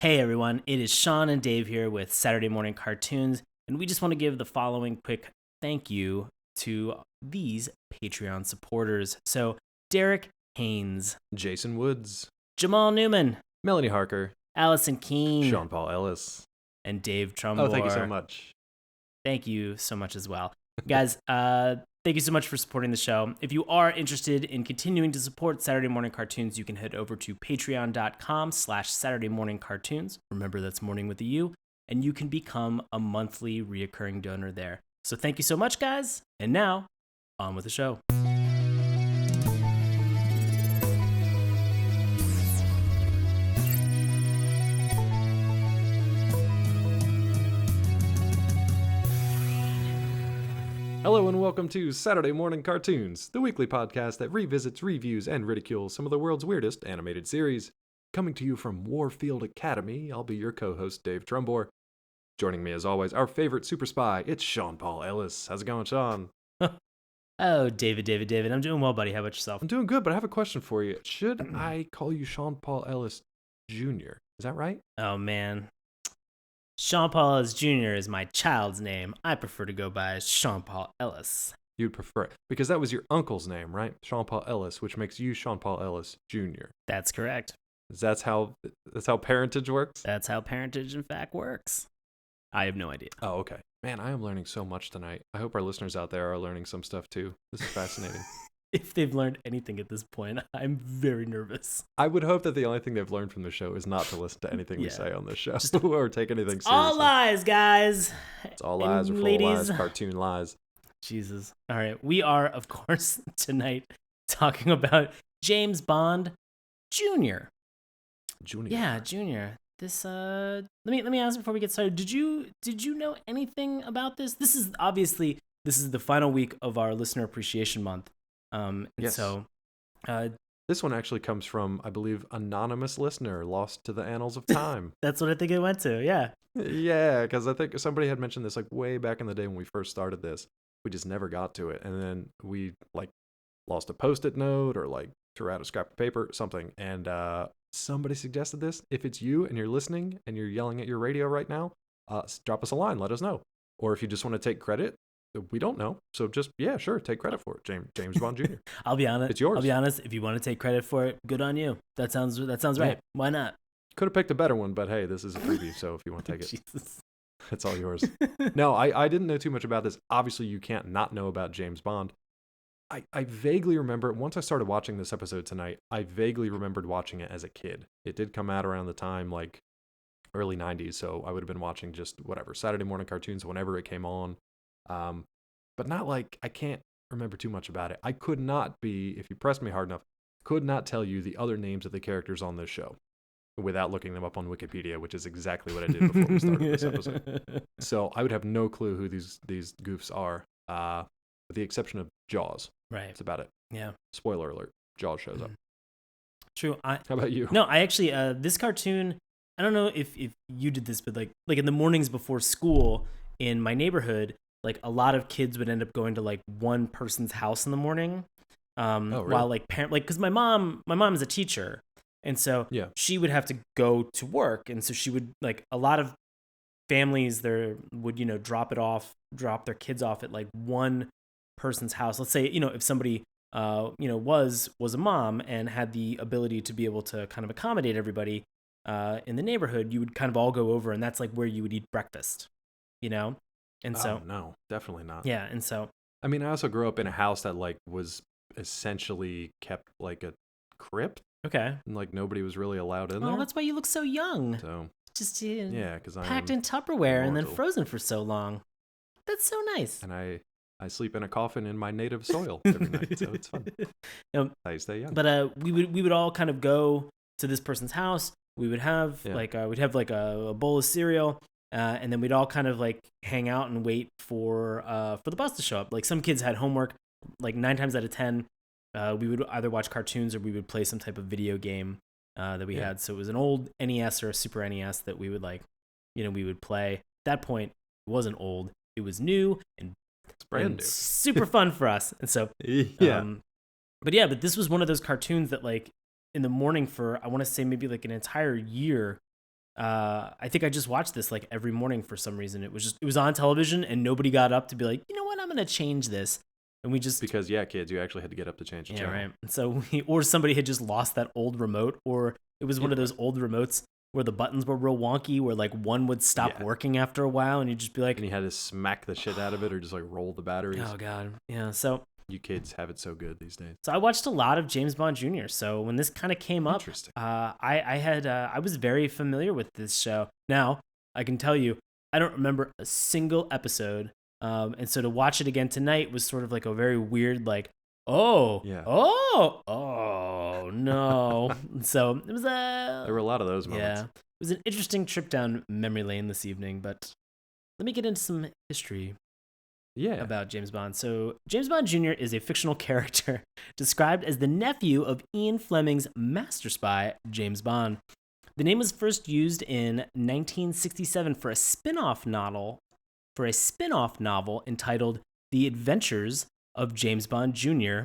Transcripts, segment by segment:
Hey everyone, it is Sean and Dave here with Saturday Morning Cartoons, and we just want to give the following quick thank you to these Patreon supporters. So, Derek Haynes, Jason Woods, Jamal Newman, Melanie Harker, Allison Keene, Sean Paul Ellis, and Dave Trumbore. Oh, thank you so much. Thank you so much as well. Guys, thank you so much for supporting the show. If you are interested in continuing to support Saturday Morning Cartoons, you can head over to patreon.com/Saturday Morning Cartoons. Remember, that's morning with a U, and you can become a monthly reoccurring donor there. So thank you so much, guys. And now, on with the show. Hello and welcome to Saturday Morning Cartoons, the weekly podcast that revisits, reviews, and ridicules some of the world's weirdest animated series. Coming to you from Warfield Academy, I'll be your co-host, Dave Trumbore. Joining me as always, our favorite super spy, it's Sean Paul Ellis. How's it going, Sean? Oh, David. I'm doing well, buddy. How about yourself? I'm doing good, but I have a question for you. Should I call you Sean Paul Ellis Jr.? Is that right? Oh, man. Sean Paul Ellis Jr. is my child's name. I prefer to go by Sean Paul Ellis. You'd prefer it, because that was your uncle's name, right? Sean Paul Ellis, which makes you Sean Paul Ellis Jr. That's correct. That's how parentage works? That's how parentage, in fact, works. I have no idea. Oh, okay. Man, I am learning so much tonight. I hope our listeners out there are learning some stuff too. This is fascinating. If they've learned anything at this point, I'm very nervous. I would hope that the only thing they've learned from the show is not to listen to anything we say on this show or take anything seriously. All lies, guys. It's all lies or full lies, cartoon lies. Jesus. All right. We are, of course, tonight talking about James Bond Jr. Junior. Yeah, Junior. This let me ask before we get started. Did you know anything about this? This is the final week of our listener appreciation month. Yes. So this one actually comes from, I believe, anonymous listener lost to the annals of time. That's what I think it went to. Yeah. Yeah, because I think somebody had mentioned this like way back in the day when we first started this. We just never got to it, and then we like lost a Post-it note or like threw out a scrap of paper, something, and somebody suggested this. If it's you and you're listening and you're yelling at your radio right now, drop us a line, let us know. Or if you just want to take credit, we don't know. So just, yeah, sure, take credit for it. James Bond Jr. I'll be honest. It's yours. I'll be honest. If you want to take credit for it, good on you. That sounds right. Why not? Could have picked a better one, but hey, this is a preview, so if you want to take it, Jesus. It's all yours. No, I didn't know too much about this. Obviously, you can't not know about James Bond. I vaguely remember, once I started watching this episode tonight, I vaguely remembered watching it as a kid. It did come out around the time, like, early 90s, so I would have been watching just, whatever, Saturday morning cartoons whenever it came on. But not like, I can't remember too much about it. I could not be, if you pressed me hard enough, could not tell you the other names of the characters on this show without looking them up on Wikipedia, which is exactly what I did before we started this episode. So I would have no clue who these goofs are, with the exception of Jaws. Right. That's about it. Yeah. Spoiler alert. Jaws shows up. True. How about you? No, I actually, this cartoon, I don't know if you did this, but like in the mornings before school in my neighborhood, like a lot of kids would end up going to like one person's house in the morning. Really? While like because my mom is a teacher. And so she would have to go to work. And so she would, like, a lot of families there would, drop their kids off at like one person's house. Let's say, if somebody, was a mom and had the ability to be able to kind of accommodate everybody in the neighborhood, you would kind of all go over, and that's like where you would eat breakfast, And so. No, definitely not. Yeah. And so. I mean, I also grew up in a house that like was essentially kept like a crypt. Okay. And like nobody was really allowed in there. Oh, that's why you look so young. So just because I'm packed in Tupperware and then immortal. Frozen for so long. That's so nice. And I sleep in a coffin in my native soil every night, so it's fun. I stay young. But we would all kind of go to this person's house. We would have a bowl of cereal, and then we'd all kind of like hang out and wait for the bus to show up. Like some kids had homework. Like 9 times out of 10. We would either watch cartoons or we would play some type of video game that we had. So it was an old NES or a Super NES that we would we would play. At that point, it wasn't old. It was new and it's brand new. Super fun for us. And so, but this was one of those cartoons that like in the morning for, I want to say maybe like an entire year, I think I just watched this like every morning for some reason. It was on television and nobody got up to be like, you know what, I'm gonna change this. And we just because kids, you actually had to get up to change the channel. Right. And so or somebody had just lost that old remote, or it was one of those old remotes where the buttons were real wonky, where like one would stop working after a while, and you'd just be like, and you had to smack the shit out of it or just like roll the batteries. Oh god, yeah. So you kids have it so good these days. So I watched a lot of James Bond Jr. So when this kind of came up, I was very familiar with this show. Now I can tell you, I don't remember a single episode. And so to watch it again tonight was sort of like a very weird, like, no. So it was there were a lot of those moments. Yeah, it was an interesting trip down memory lane this evening. But let me get into some history. About James Bond. So James Bond Jr. is a fictional character described as the nephew of Ian Fleming's master spy, James Bond. The name was first used in 1967 for a spin-off novel entitled The Adventures of James Bond Jr.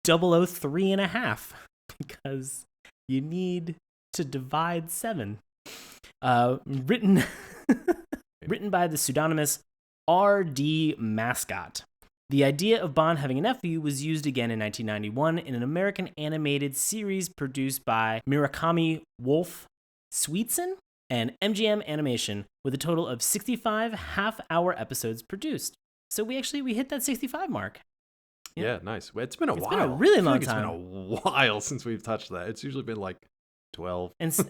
003 and a half, because you need to divide 7. Written by the pseudonymous R.D. Mascot. The idea of Bond having a nephew was used again in 1991 in an American animated series produced by Murakami Wolf Sweetson and MGM Animation, with a total of 65 half-hour episodes produced. So we hit that 65 mark. Yeah, nice. It's been a while. It's been a really long time. It's been a while since we've touched that. It's usually been like 12. And so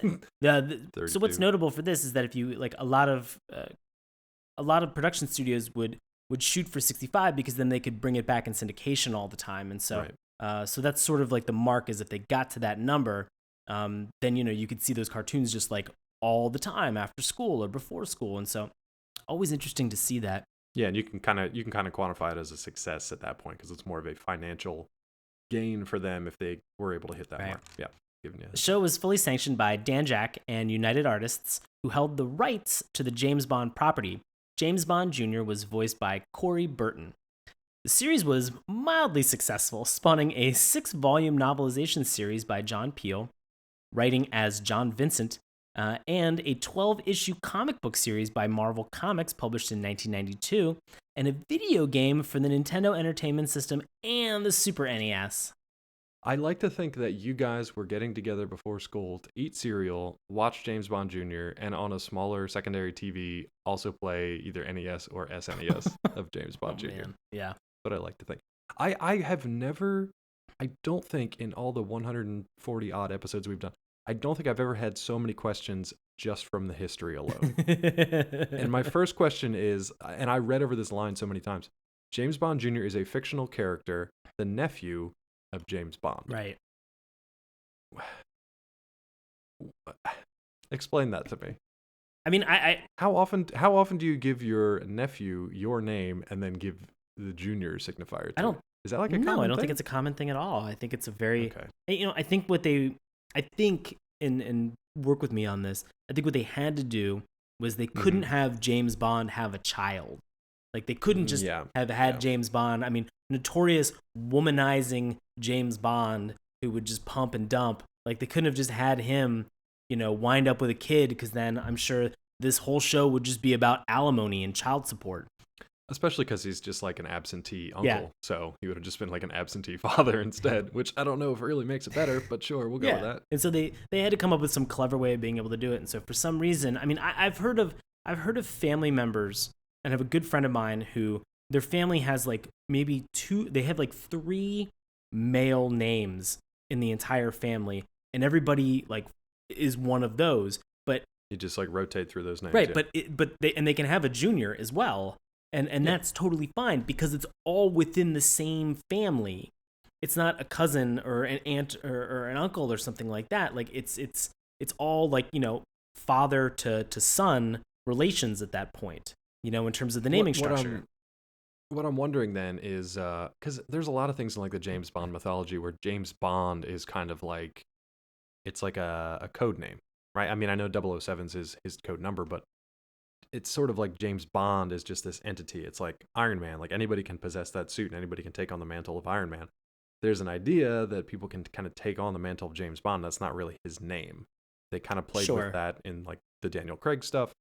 what's notable for this is that if you like a lot of production studios would shoot for 65 because then they could bring it back in syndication all the time. And so so that's sort of like the mark, is if they got to that number, then you could see those cartoons just like all the time after school or before school. And so always interesting to see that. Yeah, and you can kind of quantify it as a success at that point, because it's more of a financial gain for them if they were able to hit that mark. Yeah. The show was fully sanctioned by Dan Jack and United Artists, who held the rights to the James Bond property. James Bond Jr. was voiced by Corey Burton. The series was mildly successful, spawning a 6-volume novelization series by John Peel, writing as John Vincent, and a 12-issue comic book series by Marvel Comics published in 1992, and a video game for the Nintendo Entertainment System and the Super NES. I like to think that you guys were getting together before school to eat cereal, watch James Bond Jr., and on a smaller secondary TV also play either NES or SNES of James Bond Jr. Man. Yeah. But I like to think. I have never, I don't think in all the 140 odd episodes we've done, I don't think I've ever had so many questions just from the history alone. And my first question is, and I read over this line so many times, James Bond Jr. is a fictional character, the nephew of James Bond. Right. Explain that to me. I mean, how often do you give your nephew your name and then give the junior signifier to Is that like a common thing? No, I don't think it's a common thing at all. I think it's a very I think and work with me on this. I think what they had to do was they couldn't have James Bond have a child. Like they couldn't just have had James Bond. I mean, notorious womanizing James Bond who would just pump and dump. Like they couldn't have just had him, wind up with a kid, because then I'm sure this whole show would just be about alimony and child support. Especially because he's just like an absentee uncle. Yeah. So he would have just been like an absentee father instead, which I don't know if it really makes it better, but sure, we'll go with that. And so they had to come up with some clever way of being able to do it. And so for some reason, I mean, I've heard of family members, and I have a good friend of mine who their family has like maybe 3 male names in the entire family, and everybody like is one of those. But you just like rotate through those names, right? Yeah. But they can have a junior as well. And that's totally fine, because it's all within the same family. It's not a cousin or an aunt or an uncle or something like that. Like it's all like, father to son relations at that point, in terms of the naming structure. What I'm wondering then is, because there's a lot of things in like the James Bond mythology where James Bond is kind of like, it's like a code name, right? I mean, I know 007's his code number, but it's sort of like James Bond is just this entity. It's like Iron Man. Like anybody can possess that suit and anybody can take on the mantle of Iron Man. There's an idea that people can kind of take on the mantle of James Bond. That's not really his name. They kind of played with that in like the Daniel Craig stuff.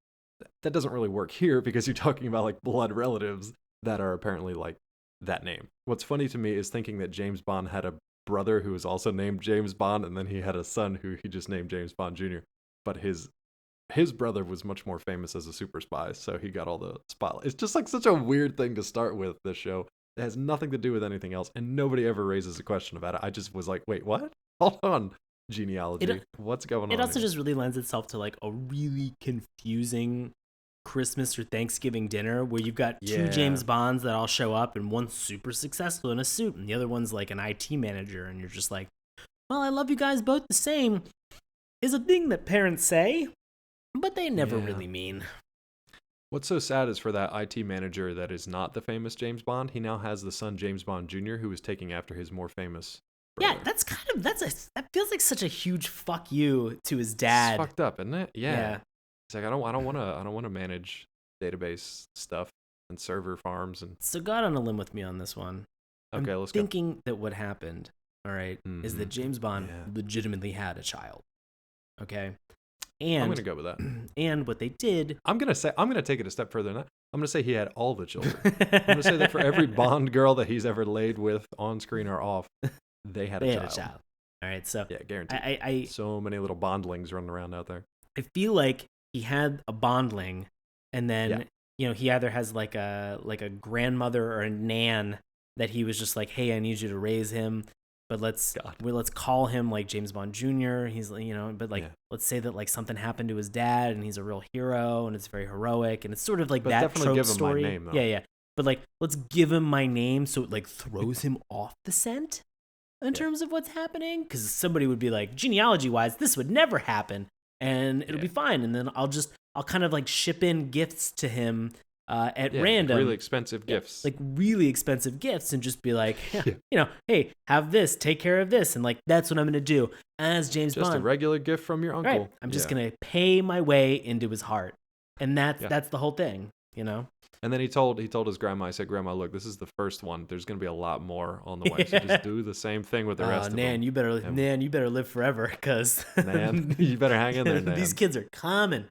That doesn't really work here because you're talking about like blood relatives that are apparently like that name. What's funny to me is thinking that James Bond had a brother who was also named James Bond, and then he had a son who he just named James Bond Jr. But his brother was much more famous as a super spy, so he got all the spotlight. It's just like such a weird thing to start with, this show. It has nothing to do with anything else, and nobody ever raises a question about it. I just was like, wait, what? Hold on. Genealogy. What's going on? It also just really lends itself to like a really confusing Christmas or Thanksgiving dinner where you've got two James Bonds that all show up, and one's super successful in a suit and the other one's like an IT manager, and you're just like, well, I love you guys both the same is a thing that parents say, but they never really mean. What's so sad is for that IT manager that is not the famous James Bond, he now has the son James Bond Jr. who is taking after his more famous brother. Yeah, that feels like such a huge fuck you to his dad. It's fucked up, isn't it? Yeah. It's like I don't want to manage database stuff and server farms and. So go out on a limb with me on this one. Okay, I'm let's go. thinking that what happened, all right, is that James Bond legitimately had a child. Okay? And I'm going to go with that. And what they did, I'm going to take it a step further than that. I'm going to say he had all the children. I'm going to say that for every Bond girl that he's ever laid with on screen or off, they had a child. All right, so yeah, guaranteed. So many little bondlings running around out there. I feel like he had a bondling, and then he either has like a grandmother or a nan that he was just like, hey, I need you to raise him, but let's call him like James Bond Jr. He's but like let's say that like something happened to his dad and he's a real hero and it's very heroic and it's sort of like but that trope story. My name, though. Yeah. But like let's give him my name so it like throws him off the scent in terms of what's happening, because somebody would be like, genealogy wise, this would never happen and it'll be fine, and then I'll kind of like ship in gifts to him at random, really expensive gifts, like really expensive gifts, and just be like, hey, have this, take care of this, and like that's what I'm gonna do as James Bond. Just a regular gift from your uncle. Right. I'm just gonna pay my way into his heart, and that's the whole thing, And then he told his grandma, I said, Grandma, look, this is the first one. There's gonna be a lot more on the way, so just do the same thing with the rest of them. Nan, you better live forever, because Nan, you better hang in there, Nan. These kids are coming.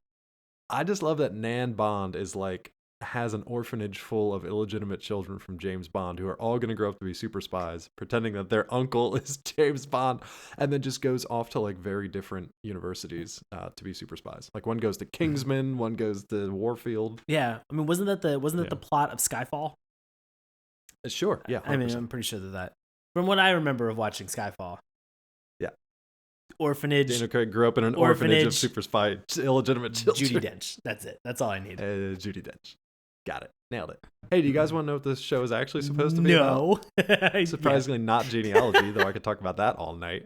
I just love that Nan Bond is like has an orphanage full of illegitimate children from James Bond who are all going to grow up to be super spies, pretending that their uncle is James Bond, and then just goes off to like very different universities to be super spies. Like one goes to Kingsman, one goes to Warfield. Yeah, I mean, wasn't that the plot of Skyfall? Sure. Yeah. 100%. I mean, I'm pretty sure that from what I remember of watching Skyfall. Yeah. Orphanage. Daniel Craig grew up in an orphanage of super spy illegitimate children. Judi Dench. That's it. That's all I need. Judi Dench. Got it. Nailed it. Hey, do you guys want to know what this show is actually supposed to be about? No. Surprisingly not genealogy, though I could talk about that all night.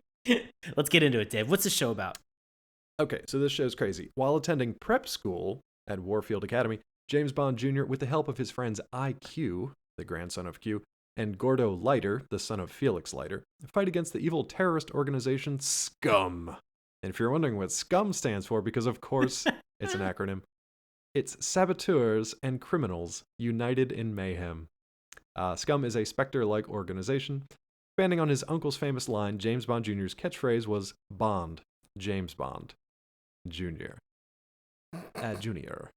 Let's get into it, Dave. What's the show about? Okay, so this show's crazy. While attending prep school at Warfield Academy, James Bond Jr., with the help of his friends IQ, the grandson of Q, and Gordo Leiter, the son of Felix Leiter, fight against the evil terrorist organization SCUM. And if you're wondering what SCUM stands for, because of course it's an acronym, it's Saboteurs and Criminals United in Mayhem. SCUM is a Spectre-like organization. Expanding on his uncle's famous line, James Bond Jr.'s catchphrase was Bond, James Bond, Jr. Junior.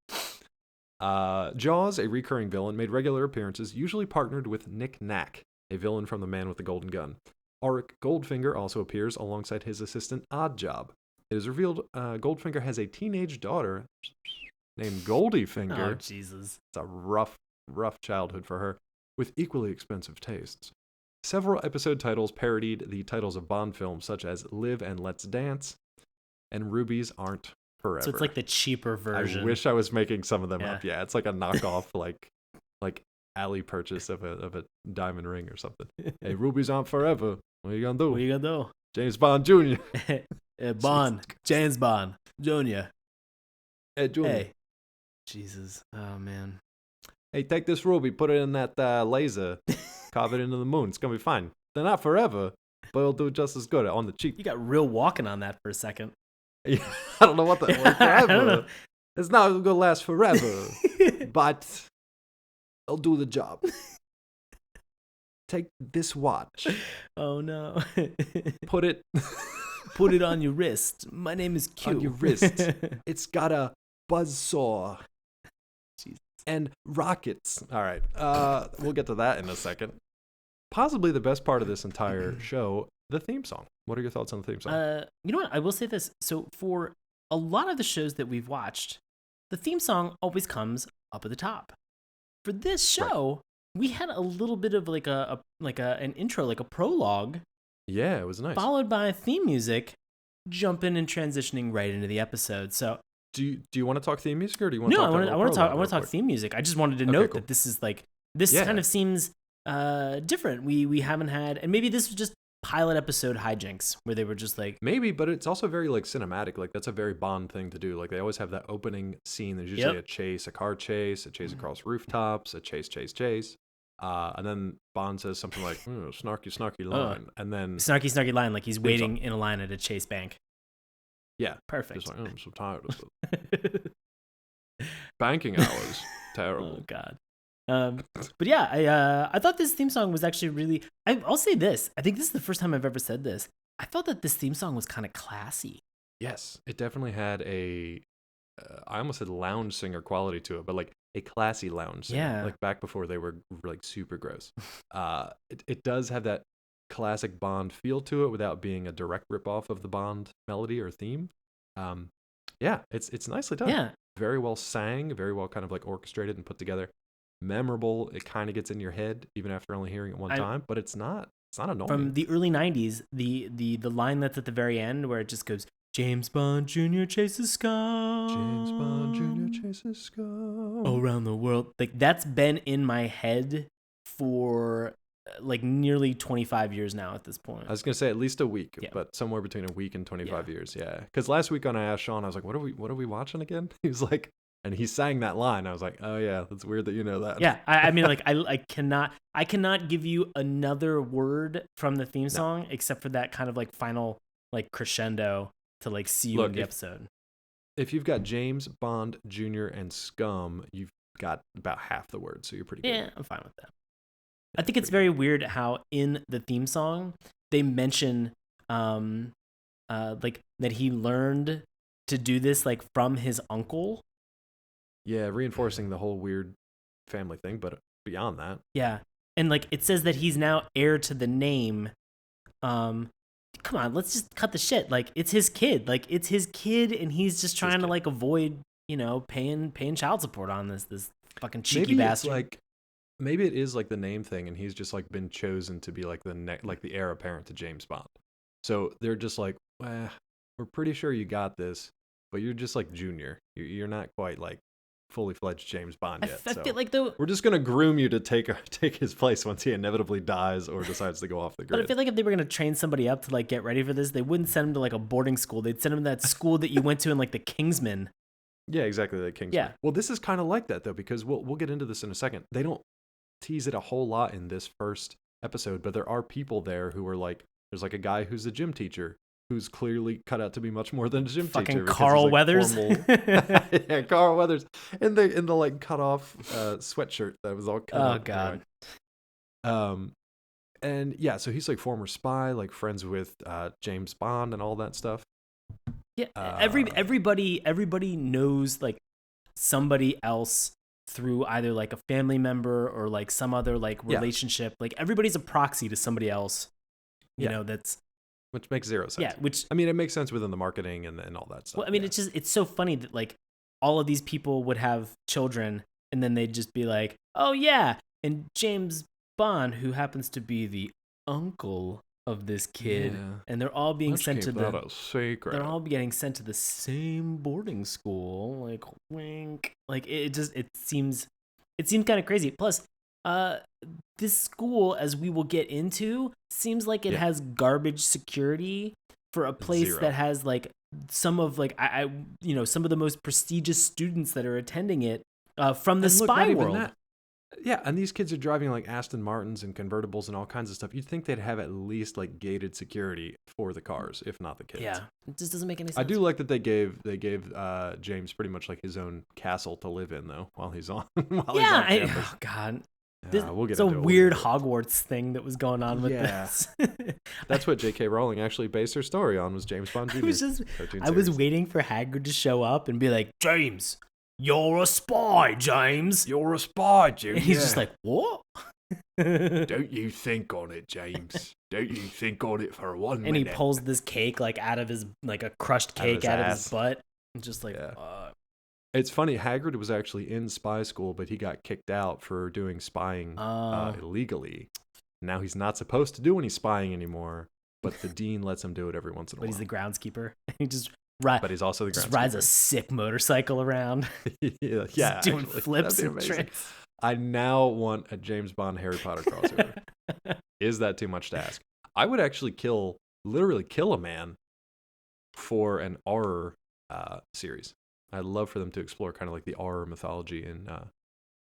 Jaws, a recurring villain, made regular appearances, usually partnered with Nick Knack, a villain from The Man with the Golden Gun. Auric Goldfinger also appears alongside his assistant Oddjob. It is revealed Goldfinger has a teenage daughter named Goldiefinger. Oh, Jesus. It's a rough childhood for her, with equally expensive tastes. Several episode titles parodied the titles of Bond films, such as Live and Let's Dance, and Rubies Aren't Forever. So it's like the cheaper version. I wish I was making some of them up. Yeah, it's like a knockoff, like alley purchase of a diamond ring or something. Hey, Rubies Aren't Forever. What are you gonna do? What are you gonna do? James Bond Jr. Bond. James Bond Jr. Hey, Jr. Hey. Jesus. Oh, man. Hey, take this ruby, put it in that laser, carve it into the moon. It's gonna be fine. They're not forever, but it'll do just as good on the cheek. You got real walking on that for a second. I don't know what that was. Forever. It's not gonna last forever, but it'll do the job. Take this watch. Oh no. Put it Put it on your wrist. My name is Q. On your wrist. It's got a buzzsaw. Jesus. And rockets. All right. We'll get to that in a second. Possibly the best part of this entire show, the theme song. What are your thoughts on the theme song? You know what? I will say this. So for a lot of the shows that we've watched, the theme song always comes up at the top. For this show, we had a little bit of like an intro, like a prologue. Yeah, it was nice. Followed by theme music, jumping and transitioning right into the episode. So, do you want to talk theme music, or do you want to talk? No, I want to talk theme music. I just wanted to note that this is like kind of seems different. We haven't had, and maybe this was just pilot episode hijinks where they were just like maybe, but it's also very like cinematic. Like that's a very Bond thing to do. Like they always have that opening scene. There's usually a chase, a car chase, a chase across rooftops, a chase. And then Bond says something like, snarky line. And then snarky line, like he's waiting in a line at a Chase bank. Yeah. Perfect. Just like, I'm so tired of it. Banking hours. Terrible. Oh, God. But yeah, I thought this theme song was actually really, I'll say this. I think this is the first time I've ever said this. I thought that this theme song was kind of classy. Yes. It definitely had I almost said lounge singer quality to it, but like a classy lounge singer. Yeah. Like back before they were like super gross. It does have that classic Bond feel to it without being a direct ripoff of the Bond melody or theme. Yeah, it's nicely done. Yeah. Very well sang, very well kind of like orchestrated and put together. Memorable. It kind of gets in your head even after only hearing it one time, but it's not annoying. From the early 90s, the line that's at the very end where it just goes, James Bond Jr. chases scum. James Bond Jr. chases scum. Around the world. Like, that's been in my head for like nearly 25 years now at this point. I was going to say at least a week, but somewhere between a week and 25 years. Yeah. Because last week when I asked Sean, I was like, what are we watching again? He was like, and he sang that line. I was like, oh yeah, that's weird that you know that. Yeah. I mean, like, I cannot give you another word from the theme song except for that kind of like final like crescendo to like see you in the episode. If you've got James Bond Jr. and Scum, you've got about half the words, so you're pretty good. Yeah, I'm fine with that. I think it's very weird how in the theme song they mention like that he learned to do this like from his uncle. Yeah, reinforcing the whole weird family thing, but beyond that. Yeah. And like it says that he's now heir to the name. Come on, let's just cut the shit. Like it's his kid. Like it's his kid and he's just trying to like avoid, paying child support on this fucking cheeky bastard. Maybe it is like the name thing and he's just like been chosen to be like the heir apparent to James Bond. So they're just like, we're pretty sure you got this, but you're just like junior. You're not quite like fully fledged James Bond yet. I feel like though we're just gonna groom you to take his place once he inevitably dies or decides to go off the grid. But I feel like if they were gonna train somebody up to like get ready for this, they wouldn't send him to like a boarding school. They'd send him to that school that you went to in like the Kingsman. Yeah, exactly, the Kingsman. Yeah. Well, this is kind of like that though, because we'll get into this in a second. They don't tease it a whole lot in this first episode, but there are people there who are like, there's like a guy who's a gym teacher who's clearly cut out to be much more than a gym teacher. Carl like Weathers. Yeah, Carl Weathers in the like cut off sweatshirt that was all cut out. God. And yeah, so he's like former spy, like friends with James Bond and all that stuff. Yeah, everybody knows like somebody else through either like a family member or like some other like relationship. Like everybody's a proxy to somebody else. You know, which makes zero sense. Yeah, which I mean, it makes sense within the marketing and all that stuff. Well, I mean, it's so funny that like all of these people would have children and then they'd just be like, oh yeah, and James Bond, who happens to be the uncle of this kid, and they're all being sent to they're all getting sent to the same boarding school. Like wink. Like it seems kind of crazy. Plus, this school, as we will get into, seems like it has garbage security for a place that has like some of like some of the most prestigious students that are attending it from the spy world. Yeah, and these kids are driving like Aston Martins and convertibles and all kinds of stuff. You'd think they'd have at least like gated security for the cars, if not the kids. Yeah, it just doesn't make any sense. I do like that they gave James pretty much like his own castle to live in though while he's on. Oh God. It's a weird Hogwarts thing that was going on with this. That's what J.K. Rowling actually based her story on, was James Bond Jr. I was waiting for Hagrid to show up and be like, James, you're a spy, James. You're a spy, James. And he's just like, what? Don't you think on it, James. Don't you think on it for 1 minute. And he pulls this cake out of his, a crushed cake out of his butt. And just It's funny, Hagrid was actually in spy school, but he got kicked out for doing spying illegally. Now he's not supposed to do any spying anymore, but the dean lets him do it every once in a while. But he's the groundskeeper. He just but he's also the groundskeeper. Rides a sick motorcycle around. yeah, doing flips and tricks. I now want a James Bond Harry Potter crossover. Is that too much to ask? I would actually literally kill a man for an horror series. I'd love for them to explore kind of like the horror mythology in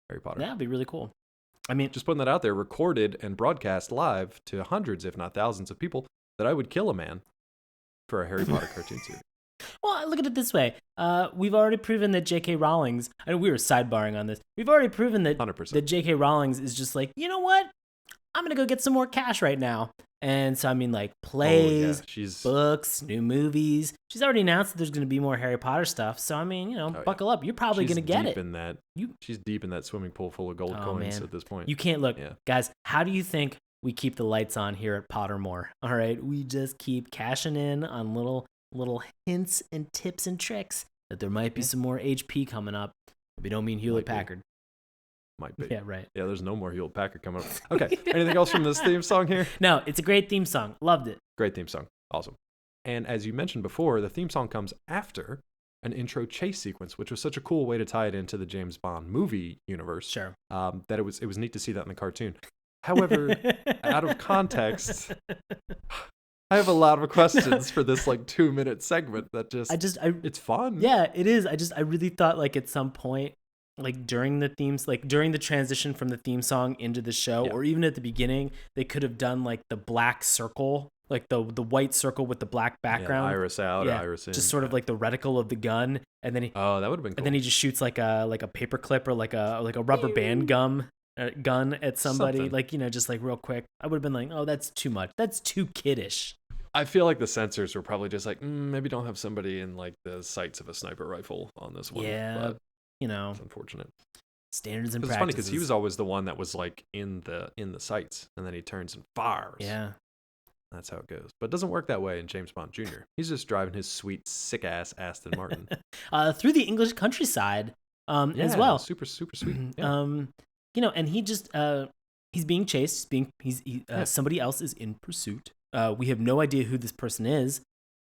Harry Potter. That'd be really cool. I mean, just putting that out there, recorded and broadcast live to hundreds, if not thousands of people, that I would kill a man for a Harry Potter cartoon series. Well, look at it this way. We've already proven that J.K. Rowling's, and we were sidebarring on this, we've already proven that 100%. That J.K. Rowling's is just like, you know what? I'm going to go get some more cash right now. And so, I mean, plays, books, new movies. She's already announced that there's going to be more Harry Potter stuff. So, I mean, buckle up. You're probably going to get it. She's deep in that swimming pool full of gold coins at this point. You can't look. Yeah. Guys, how do you think we keep the lights on here at Pottermore? All right. We just keep cashing in on little hints and tips and tricks that there might be some more HP coming up. We don't mean Hewlett-Packard. Might be. Yeah, right. Yeah, there's no more Hewlett-Packard coming up. Okay, anything else from this theme song here? No, it's a great theme song. Loved it. Great theme song. Awesome. And as you mentioned before, the theme song comes after an intro chase sequence, which was such a cool way to tie it into the James Bond movie universe. Sure. That it was neat to see that in the cartoon. However, out of context, I have a lot of questions for this 2-minute segment that it's fun. Yeah, it is. I really thought at some point, during the themes, during the transition from the theme song into the show, or even at the beginning, they could have done the black circle, the white circle with the black background. Iris out, iris in. Just sort of the reticle of the gun, and then that would have been cool. And then he just shoots a paper clip or a rubber band gun at somebody, just real quick. I would have been oh, that's too much. That's too kiddish. I feel like the censors were probably just maybe don't have somebody in the sights of a sniper rifle on this one. Yeah. But it's unfortunate. Standards and practices. It's funny because he was always the one that was in the sights, and then he turns and fires. Yeah, that's how it goes. But it doesn't work that way in James Bond Jr. He's just driving his sweet, sick ass Aston Martin through the English countryside as well. Super sweet. Yeah. And he just he's being chased. Somebody else is in pursuit. We have no idea who this person is.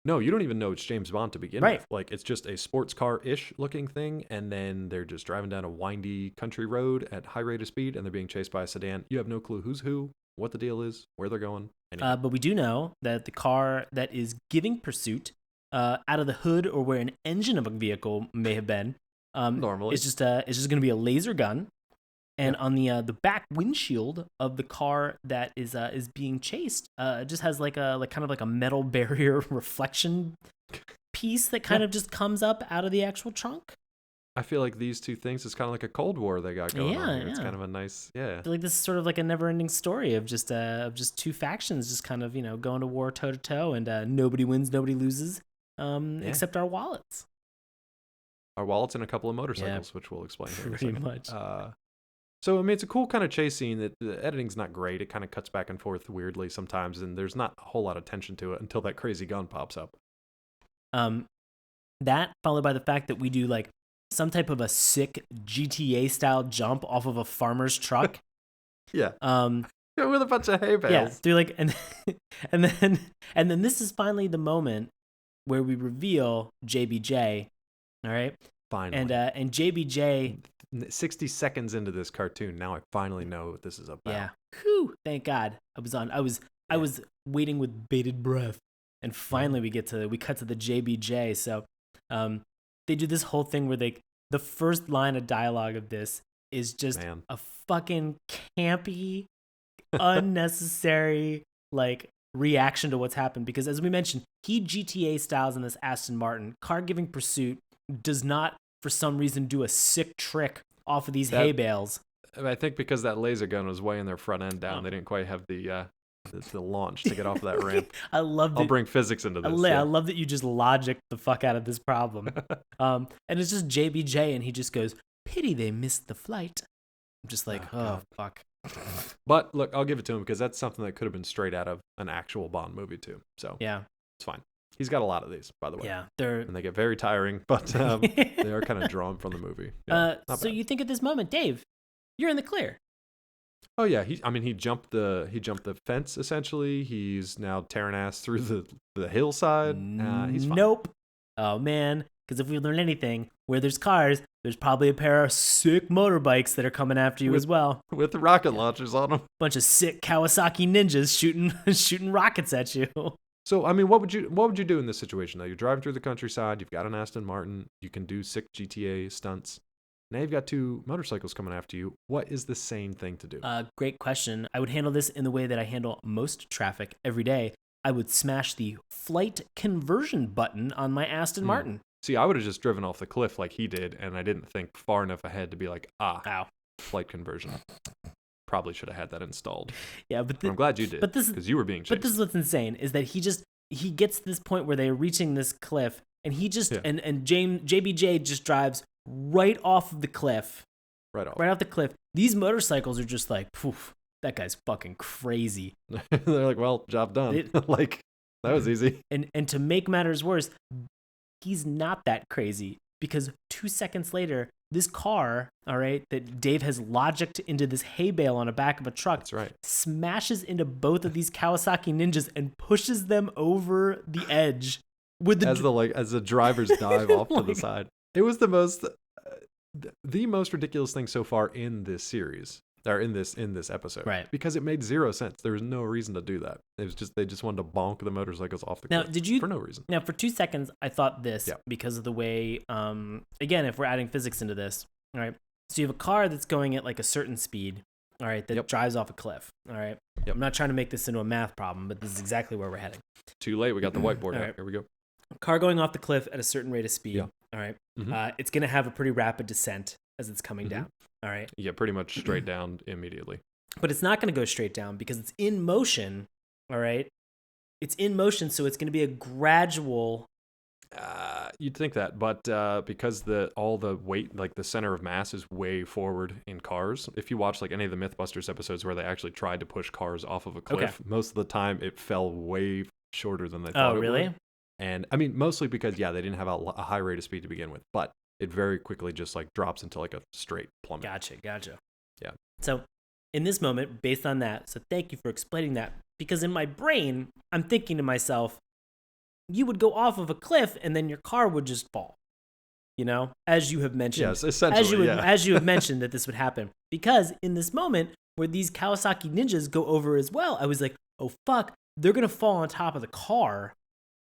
No, you don't even know it's James Bond to begin with. It's just a sports car-ish looking thing, and then they're just driving down a windy country road at high rate of speed, and they're being chased by a sedan. You have no clue who's who, what the deal is, where they're going. But we do know that the car that is giving pursuit out of the hood or where an engine of a vehicle may have been, normally, it's just going to be a laser gun. And on the back windshield of the car that is being chased, just has kind of a metal barrier reflection piece that kind of just comes up out of the actual trunk. I feel like these two things is kind of like a Cold War they got going on here. It's kind of a nice, I feel like this is sort of a never-ending story of just two factions just kind of going to war toe to toe, and nobody wins, nobody loses, except our wallets. Our wallets and a couple of motorcycles, which we'll explain here in a second. Pretty much. So, I mean, it's a cool kind of chase scene that the editing's not great. It kind of cuts back and forth weirdly sometimes, and there's not a whole lot of tension to it until that crazy gun pops up. That followed by the fact that we do some type of a sick GTA style jump off of a farmer's truck. Yeah. With a bunch of hay bales. Yeah. Through and then this is finally the moment where we reveal JBJ. All right. Finally. And JBJ. 60 seconds into this cartoon, now I finally know what this is about. Yeah. Whew, thank God. I was waiting with bated breath, and finally we cut to the JBJ. So, they do this whole thing where the first line of dialogue of this is just a fucking campy, unnecessary reaction to what's happened, because as we mentioned, he GTA styles in this Aston Martin. Car giving pursuit does not, for some reason, do a sick trick off of these hay bales. I think because that laser gun was weighing their front end down, they didn't quite have the launch to get off of that ramp. I'll bring physics into this. I love that you just logic the fuck out of this problem. And it's just JBJ, and he just goes, "Pity they missed the flight." I'm just like, oh fuck. But look, I'll give it to him because that's something that could have been straight out of an actual Bond movie too. So yeah, it's fine. He's got a lot of these, by the way. Yeah, and they get very tiring, but they are kind of drawn from the movie. Yeah, so you think at this moment, Dave, you're in the clear. Oh yeah, he jumped the fence essentially. He's now tearing ass through the hillside. He's fine. Nope. Oh man, because if we learn anything, where there's cars, there's probably a pair of sick motorbikes that are coming after you as well, with rocket launchers on them. Bunch of sick Kawasaki ninjas shooting rockets at you. So I mean, what would you do in this situation though? You're driving through the countryside. You've got an Aston Martin. You can do sick GTA stunts. Now you've got two motorcycles coming after you. What is the sane thing to do? Great question. I would handle this in the way that I handle most traffic every day. I would smash the flight conversion button on my Aston Martin. See, I would have just driven off the cliff like he did, and I didn't think far enough ahead to be like, ow. Flight conversion. Probably should have had that installed. Yeah, but I'm glad you did, because you were being chased. But this is what's insane, is that he gets to this point where they're reaching this cliff, and he just, and JBJ just drives right off of the cliff. Right off the cliff. These motorcycles are just like, poof, that guy's fucking crazy. They're like, well, job done. Like, that was easy. And to make matters worse, he's not that crazy, because 2 seconds later, this car, all right, that Dave has logicked into this hay bale on the back of a truck, that's right, smashes into both of these Kawasaki ninjas and pushes them over the edge with as the drivers dive off to the side. It was the most ridiculous thing so far in this series, or in this episode, right? Because it made zero sense. There was no reason to do that. It was just they just wanted to bonk the motorcycles off the cliff for no reason. Now, for 2 seconds, I thought this because of the way. Again, if we're adding physics into this, all right. So you have a car that's going at like a certain speed, all right, that drives off a cliff, all right. I'm not trying to make this into a math problem, but this is exactly where we're heading. Too late. We got the whiteboard out. Right. Here we go. Car going off the cliff at a certain rate of speed. Yeah. All right. Mm-hmm. It's going to have a pretty rapid descent as it's coming down. All right. Yeah, pretty much straight down immediately. But it's not going to go straight down because it's in motion. All right. It's in motion, so it's going to be a gradual. You'd think that, but because all the weight, like the center of mass, is way forward in cars. If you watch like any of the MythBusters episodes where they actually tried to push cars off of a cliff, most of the time it fell way shorter than they thought. Oh, really? It would. And I mean, mostly because they didn't have a high rate of speed to begin with, but it very quickly just like drops into like a straight plummet. Gotcha. Yeah. So in this moment, based on that, so thank you for explaining that, because in my brain, I'm thinking to myself, you would go off of a cliff and then your car would just fall, as you have mentioned. Yes, essentially, as you have mentioned that this would happen. Because in this moment where these Kawasaki ninjas go over as well, I was like, oh fuck, they're going to fall on top of the car.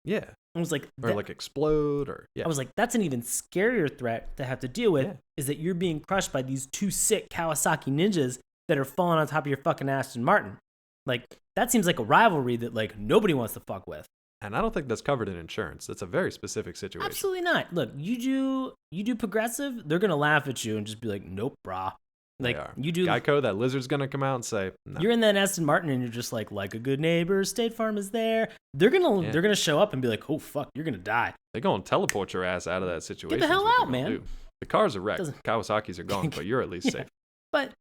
Yeah. I was like, or like explode, or I was like, that's an even scarier threat to have to deal with, is that you're being crushed by these two sick Kawasaki ninjas that are falling on top of your fucking Aston Martin. Like, that seems like a rivalry that like nobody wants to fuck with. And I don't think that's covered in insurance. That's a very specific situation. Absolutely not. Look, you do Progressive, they're gonna laugh at you and just be like, nope, brah. Like, you do Geico, that lizard's gonna come out and say, no. You're in that Aston Martin and you're just like a good neighbor, State Farm is there. They're gonna show up and be like, oh fuck, you're gonna die. They're gonna teleport your ass out of that situation. Get the hell out, man. The cars are wrecked. Kawasaki's are gone, but you're at least safe. But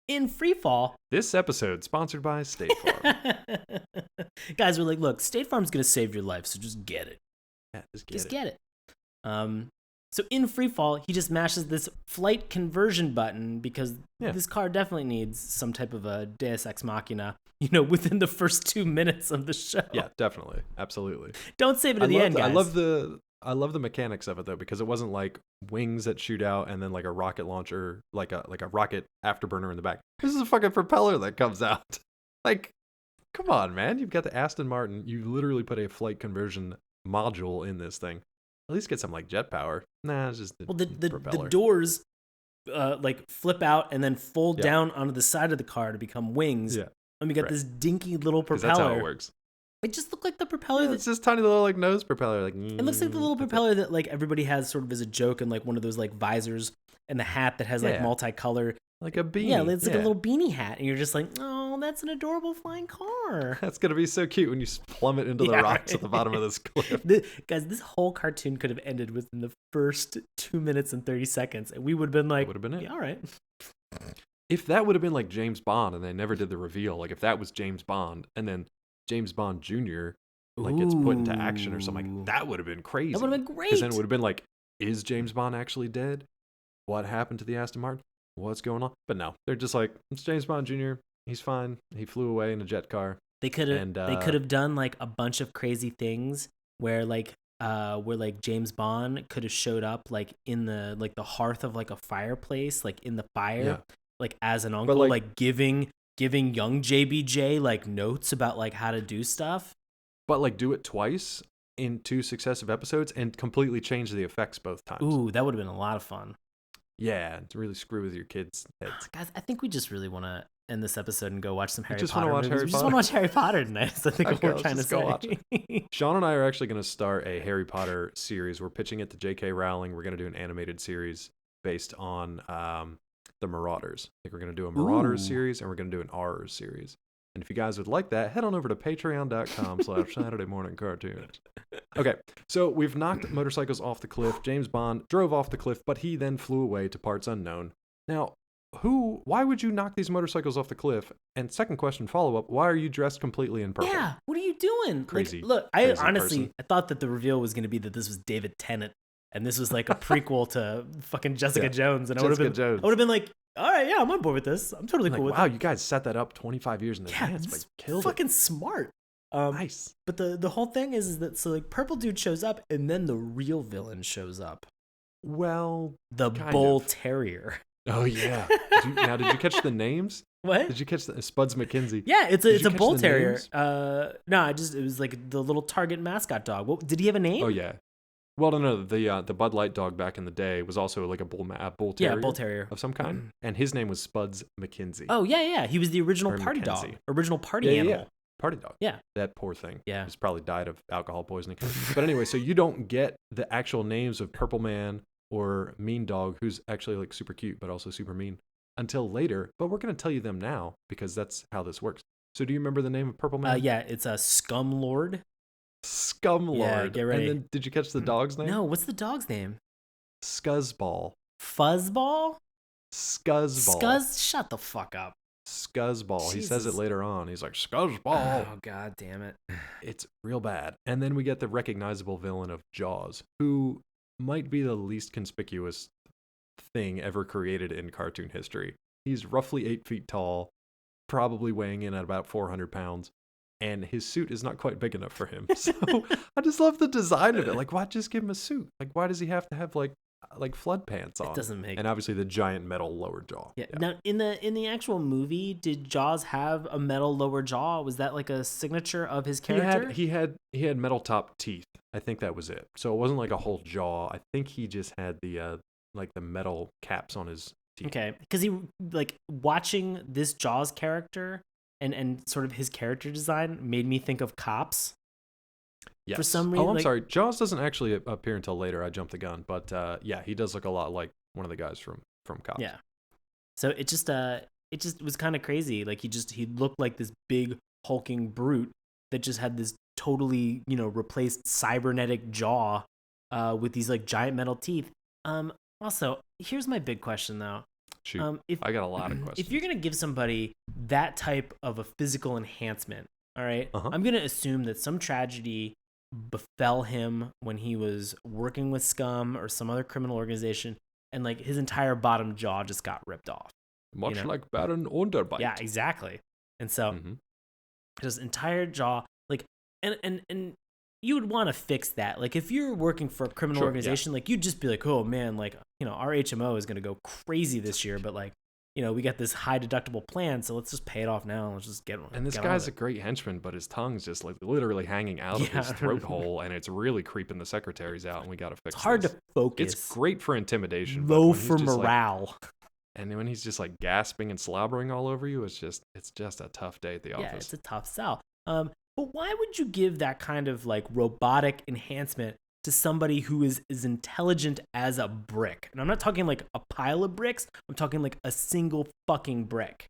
in Freefall, this episode sponsored by State Farm. Guys were like, look, State Farm's gonna save your life, so just get it. Yeah, just get it. So in Freefall, he just mashes this flight conversion button because this car definitely needs some type of a Deus Ex Machina, within the first 2 minutes of the show. Yeah, definitely. Absolutely. Don't save it to the end, guys. I love the mechanics of it though, because it wasn't like wings that shoot out and then like a rocket launcher, like a rocket afterburner in the back. This is a fucking propeller that comes out. Like, come on, man. You've got the Aston Martin. You literally put a flight conversion module in this thing. At least get some like jet power. Nah, it's just the doors flip out and then fold down onto the side of the car to become wings. Yeah. And we got this dinky little propeller. That's how it works. It just looked like the propeller. It's this tiny little like nose propeller. Like it looks like the little propeller that like everybody has sort of as a joke and like one of those like visors and the hat that has like multicolor Like a beanie. Yeah, it's like a little beanie hat. And you're just like, oh, that's an adorable flying car. That's going to be so cute when you plummet into the rocks at the bottom of this cliff. Guys, this whole cartoon could have ended within the first 2 minutes and 30 seconds. And we would have been like, would have been it. Yeah, all right. If that would have been like James Bond and they never did the reveal, like if that was James Bond and then James Bond Jr. like gets put into action or something, like that would have been crazy. That would have been great. Because then it would have been like, is James Bond actually dead? What happened to the Aston Martin? What's going on? But no, they're just like, it's James Bond Jr. He's fine. He flew away in a jet car. They could have done like a bunch of crazy things where James Bond could have showed up like in the hearth of like a fireplace, like in the fire, like as an uncle, like giving young JBJ like notes about like how to do stuff. But like do it twice in 2 successive episodes and completely change the effects both times. Ooh, that would have been a lot of fun. Yeah, to really screw with your kids' heads. Guys, I think we just really want to end this episode and go watch some Harry Potter. We just want to watch Harry Potter tonight. So I think what we're trying to say. Sean and I are actually going to start a Harry Potter series. We're pitching it to J.K. Rowling. We're going to do an animated series based on the Marauders. I think we're going to do a Marauders series and we're going to do an R's series. And if you guys would like that, head on over to patreon.com/Saturday Morning Cartoons. Okay, so we've knocked motorcycles off the cliff. James Bond drove off the cliff, but he then flew away to parts unknown. Now, why would you knock these motorcycles off the cliff? And second question, follow-up, why are you dressed completely in purple? Yeah, what are you doing? Crazy. Like, look, I honestly thought that the reveal was going to be that this was David Tennant, and this was like a prequel to fucking Jessica Jones. And I would have been like, all right, yeah, I'm on board with this. I'm totally cool with it. Wow, you guys set that up 25 years in advance, but killed it. Fucking smart. Nice. But the whole thing is that so like purple dude shows up and then the real villain shows up. Well, the bull terrier. Oh yeah. Did you catch the names? What? Did you catch the Spuds McKenzie? Yeah, it's a bull terrier. No, it was like the little Target mascot dog. Did he have a name? Oh yeah. Well, no. The Bud Light dog back in the day was also like a bull terrier. Yeah, bull terrier of some kind, and his name was Spuds McKenzie. Oh yeah. He was the original party dog, original party animal. Yeah. Party dog. Yeah. That poor thing. Yeah. He's probably died of alcohol poisoning. But anyway, so you don't get the actual names of Purple Man or Mean Dog, who's actually like super cute but also super mean, until later. But we're going to tell you them now because that's how this works. So do you remember the name of Purple Man? Yeah, it's a Scumlord. Scumlord. Yeah, get ready. And then did you catch the dog's name? No, what's the dog's name? Scuzzball. Fuzzball? Scuzzball. Shut the fuck up. Scuzzball. Jesus. He says it later on. He's like, Scuzzball. Oh, god damn it. It's real bad. And then we get the recognizable villain of Jaws, who might be the least conspicuous thing ever created in cartoon history. He's roughly 8 feet tall, probably weighing in at about 400 pounds, and his suit is not quite big enough for him. So I just love the design of it. Like, why just give him a suit? Like, why does he have to have like flood pants on? It doesn't make. And obviously the giant metal lower jaw. Yeah. Now in the actual movie, did Jaws have a metal lower jaw? Was that like a signature of his character? He had metal top teeth. I think that was it. So it wasn't like a whole jaw. I think he just had the like the metal caps on his teeth. Okay, because he like watching this Jaws character and sort of his character design made me think of Cops. Yes. For some reason. Oh, I'm sorry. Jaws doesn't actually appear until later. I jumped the gun, but yeah, he does look a lot like one of the guys from Cops. Yeah. So it just was kind of crazy. Like he looked like this big hulking brute that just had this totally replaced cybernetic jaw with these like giant metal teeth. Also, here's my big question though. Shoot, I got a lot of questions. If you're gonna give somebody that type of a physical enhancement, all right, I'm gonna assume that some tragedy befell him when he was working with Scum or some other criminal organization, and like his entire bottom jaw just got ripped off. Much like Baron Underbite. Yeah, exactly. And so his entire jaw, like, and you would want to fix that. Like, if you're working for a criminal organization, like, you'd just be like, oh man, like, our HMO is gonna go crazy this year, but like, we got this high deductible plan, so let's just pay it off now. Let's just get one. And this guy's a great henchman, but his tongue's just like literally hanging out of his throat hole, and it's really creeping the secretaries out, and we got to fix it. It's hard to focus. It's great for intimidation. Low for morale. And when he's just like gasping and slobbering all over you, it's just a tough day at the office. Yeah, it's a tough sell. But why would you give that kind of like robotic enhancement to somebody who is as intelligent as a brick. And I'm not talking like a pile of bricks. I'm talking like a single fucking brick.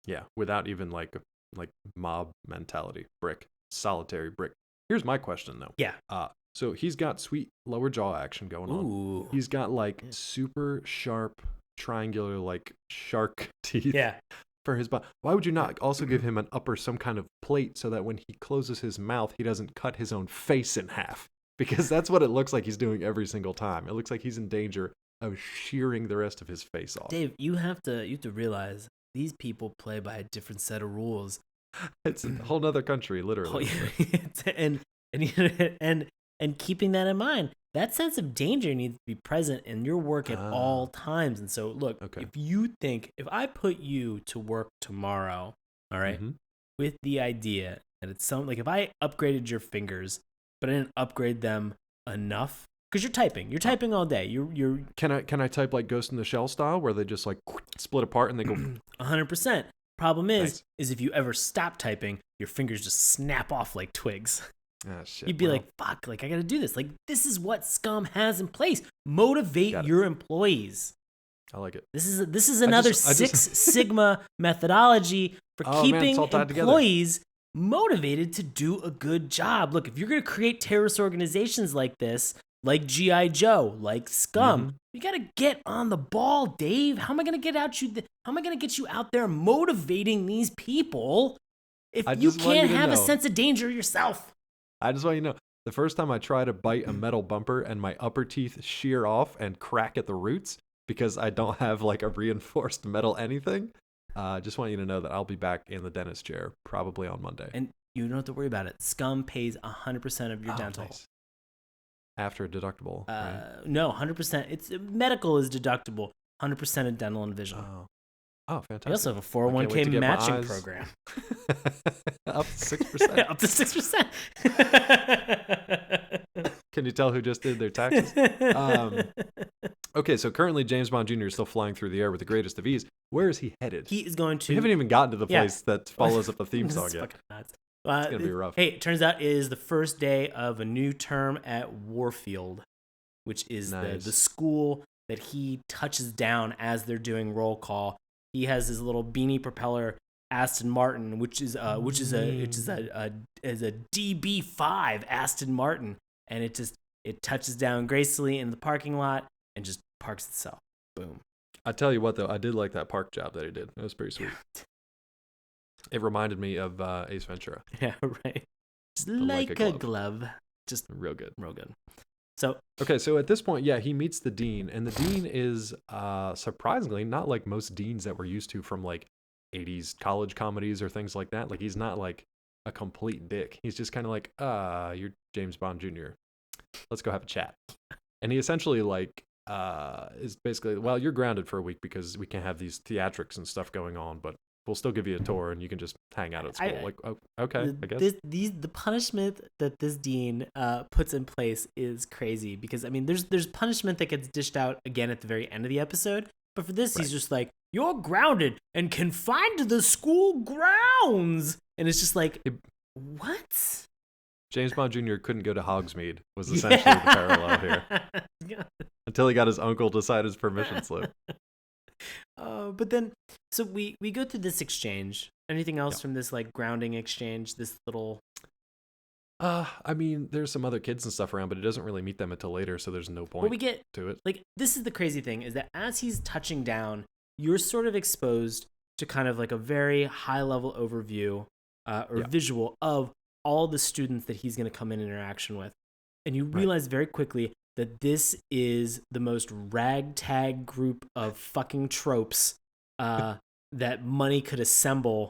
Yeah, without even like mob mentality. Brick. Solitary brick. Here's my question though. Yeah. So he's got sweet lower jaw action going on. Ooh. He's got like super sharp triangular like shark teeth. Yeah. For his body. Why would you not also give him an upper, some kind of plate, so that when he closes his mouth, he doesn't cut his own face in half? Because that's what it looks like he's doing every single time. It looks like he's in danger of shearing the rest of his face off. Dave, you have to realize these people play by a different set of rules. It's a whole nother country, literally. and keeping that in mind, that sense of danger needs to be present in your work at all times. And so, look, if I put you to work tomorrow, all right, with the idea that it's something like if I upgraded your fingers, but I didn't upgrade them enough, because you're typing all day. You're. Can I type like Ghost in the Shell style, where they just like split apart and they go 100%. Problem is if you ever stop typing, your fingers just snap off like twigs. Ah, shit. You'd be like, fuck, like I gotta do this. Like, this is what Scum has in place. Motivate your employees. I like it. This is another Six Sigma methodology for keeping employees motivated to do a good job. Look, if you're gonna create terrorist organizations like this, like G.I. Joe, like Scum, you gotta get on the ball, Dave. How am I gonna get you out there motivating these people if you can't have a sense of danger yourself? I just want you to know, the first time I try to bite a metal bumper and my upper teeth shear off and crack at the roots because I don't have like a reinforced metal anything, just want you to know that I'll be back in the dentist chair probably on Monday. And you don't have to worry about it. Scum pays 100% of your dental. Nice. After a deductible, right? No, 100%. It's medical is deductible. 100% of dental and vision. Oh, fantastic. We also have a 401k matching program. Up to 6%. Up to 6%. Can you tell who just did their taxes? Okay, so currently James Bond Jr. is still flying through the air with the greatest of ease. Where is he headed? He is going to... We haven't even gotten to the place that follows up the theme song yet. Nuts. It's going to be rough. Hey, it turns out it is the first day of a new term at Warfield, which is the school that he touches down as they're doing roll call. He has his little beanie propeller Aston Martin, which is a DB5 Aston Martin, and it touches down gracefully in the parking lot and just parks itself. Boom. I tell you what though, I did like that park job that he did. It was pretty sweet. It reminded me of Ace Ventura. Yeah, right. Just like a glove. Just real good. Real good. So at this point, he meets the dean, and the dean is surprisingly not like most deans that we're used to from like 80s college comedies or things like that. Like he's not like a complete dick. He's just kind of like, you're James Bond Jr. Let's go have a chat. And he essentially like is basically, well, you're grounded for a week because we can't have these theatrics and stuff going on, but we'll still give you a tour and you can just hang out at school. Okay, I guess. The punishment that this dean puts in place is crazy because, I mean, there's punishment that gets dished out again at the very end of the episode. But for this, he's just like, you're grounded and confined to the school grounds. And it's just like, what? James Bond Jr. couldn't go to Hogsmeade was essentially the parallel here. Until he got his uncle to sign his permission slip. But then, so we go through this exchange. Anything else from this like grounding exchange? This little. I mean, there's some other kids and stuff around, but it doesn't really meet them until later, so there's no point. What we get to it. Like, this is the crazy thing: is that as he's touching down, you're sort of exposed to kind of like a very high level overview or visual of all the students that he's going to come in interaction with, and you realize very quickly that this is the most ragtag group of fucking tropes that money could assemble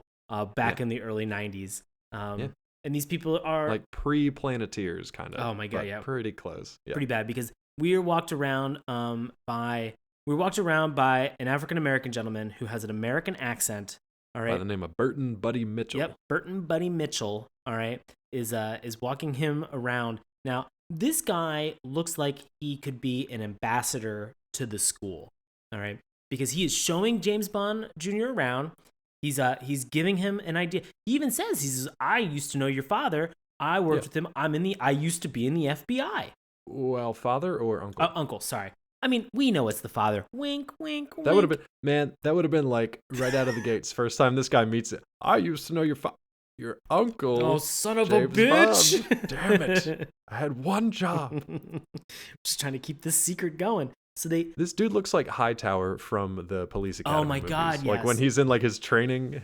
back in the early 90s. And these people are like pre-Planeteers, kind of. Oh my god, yeah, pretty close. Yeah. Pretty bad because we were walked around by an African American gentleman who has an American accent. All right, by the name of Burton Buddy Mitchell. Yep, Burton Buddy Mitchell. All right, is walking him around now. This guy looks like he could be an ambassador to the school. All right, because he is showing James Bond Jr. around. He's giving him an idea. He even says, I used to know your father. I worked with him. I used to be in the FBI. Well, father or uncle? Uncle, sorry. I mean, we know it's the father. Wink, wink, wink. That would have been, man, that would have been like right out of the gates. First time this guy meets it. I used to know your uncle. Oh, son of James a bitch. Bond. Damn it. I had one job. Just trying to keep this secret going. So this dude looks like Hightower from the Police Academy. Oh my movies. God, yes. Like when he's in like his training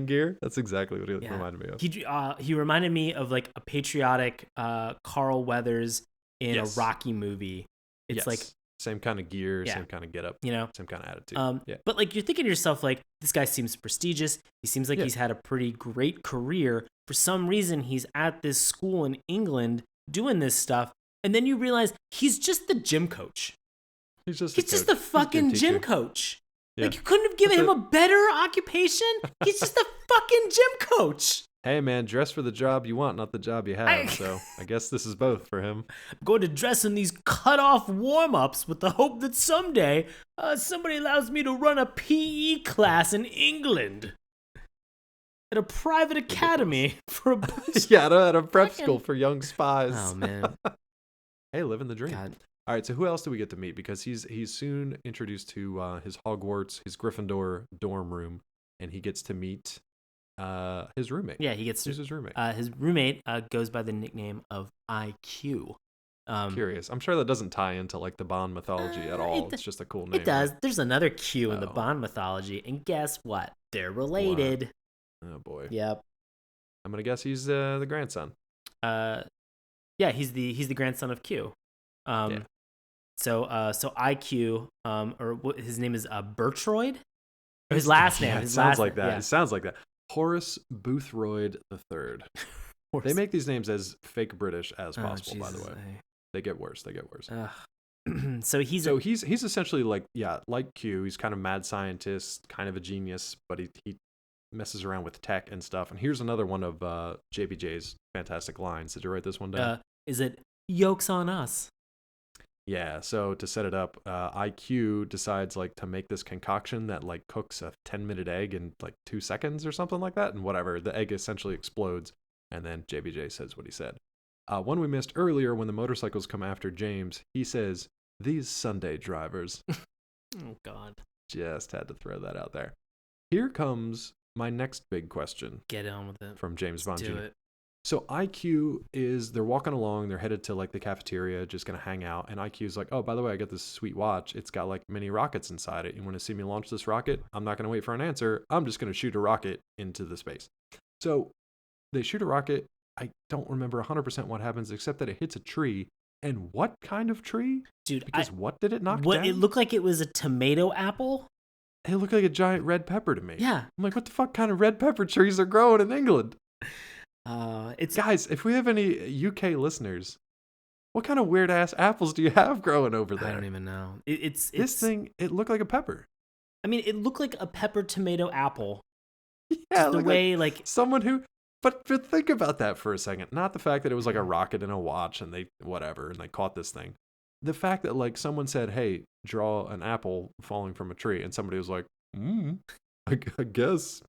gear. That's exactly what he reminded me of. He reminded me of like a patriotic Carl Weathers in a Rocky movie. It's like same kind of gear, same kind of getup, same kind of attitude. But like you're thinking to yourself, like, this guy seems prestigious. He seems like he's had a pretty great career. For some reason, he's at this school in England doing this stuff, and then you realize he's just the gym coach. He's just the fucking gym coach. Yeah. Like, you couldn't have given him a better occupation. He's just a fucking gym coach. Hey man, dress for the job you want, not the job you have. So I guess this is both for him. I'm going to dress in these cut-off warm-ups with the hope that someday somebody allows me to run a PE class in England at a private academy for a at a prep school for young spies. Oh man, hey, living the dream. God. All right, so who else do we get to meet? Because he's soon introduced to his Hogwarts, his Gryffindor dorm room, and he gets to meet his roommate. Yeah, he gets to. Who's his roommate? His roommate goes by the nickname of IQ. Curious. I'm sure that doesn't tie into like the Bond mythology at all. It's just a cool name. It does. Right? There's another Q in the Bond mythology, and guess what? They're related. What? Oh boy. Yep. I'm gonna guess he's the grandson. Yeah, he's the grandson of Q. So IQ, or what his name is, Bertroyd. Or his last name. It sounds like that. Yeah. It sounds like that. Horace Boothroyd III. They make these names as fake British as possible. By the way, they get worse. So he's essentially like Q. He's kind of mad scientist, kind of a genius, but he messes around with tech and stuff. And here's another one of JBJ's fantastic lines. Did you write this one down? Is it "Yolks on us"? Yeah, so to set it up, IQ decides like to make this concoction that like cooks a 10-minute egg in like 2 seconds or something like that, and whatever. The egg essentially explodes, and then JBJ says what he said. One we missed earlier when the motorcycles come after James, he says, "These Sunday drivers." Oh, God. Just had to throw that out there. Here comes my next big question. Get on with it. From James Bond Jr. Do it. So IQ they're walking along, they're headed to like the cafeteria, just going to hang out. And IQ's like, oh, by the way, I got this sweet watch. It's got like mini rockets inside it. You want to see me launch this rocket? I'm not going to wait for an answer. I'm just going to shoot a rocket into the space. So they shoot a rocket. I don't remember 100% what happens, except that it hits a tree. And what kind of tree? Dude, because what did it knock down? It looked like it was a tomato apple. It looked like a giant red pepper to me. Yeah. I'm like, what the fuck kind of red pepper trees are growing in England? Guys, if we have any UK listeners, what kind of weird ass apples do you have growing over there? I don't even know. This thing, it looked like a pepper. I mean, it looked like a pepper tomato apple. Yeah, the way like someone who. But think about that for a second. Not the fact that it was like a rocket and a watch and they caught this thing. The fact that like someone said, "Hey, draw an apple falling from a tree," and somebody was like, I guess.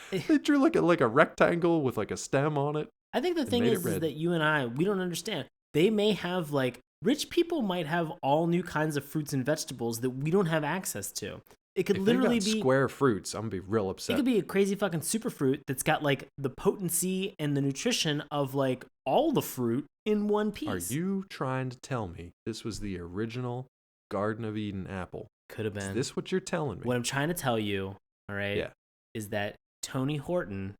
They drew like a rectangle with like a stem on it. I think the thing is that you and we don't understand. They may have like rich people might have all new kinds of fruits and vegetables that we don't have access to. It could literally be square fruits. I'm gonna be real upset. It could be a crazy fucking superfruit that's got like the potency and the nutrition of like all the fruit in one piece. Are you trying to tell me this was the original Garden of Eden apple? Could have been. Is this what you're telling me? What I'm trying to tell you, all right, is that Tony Horton,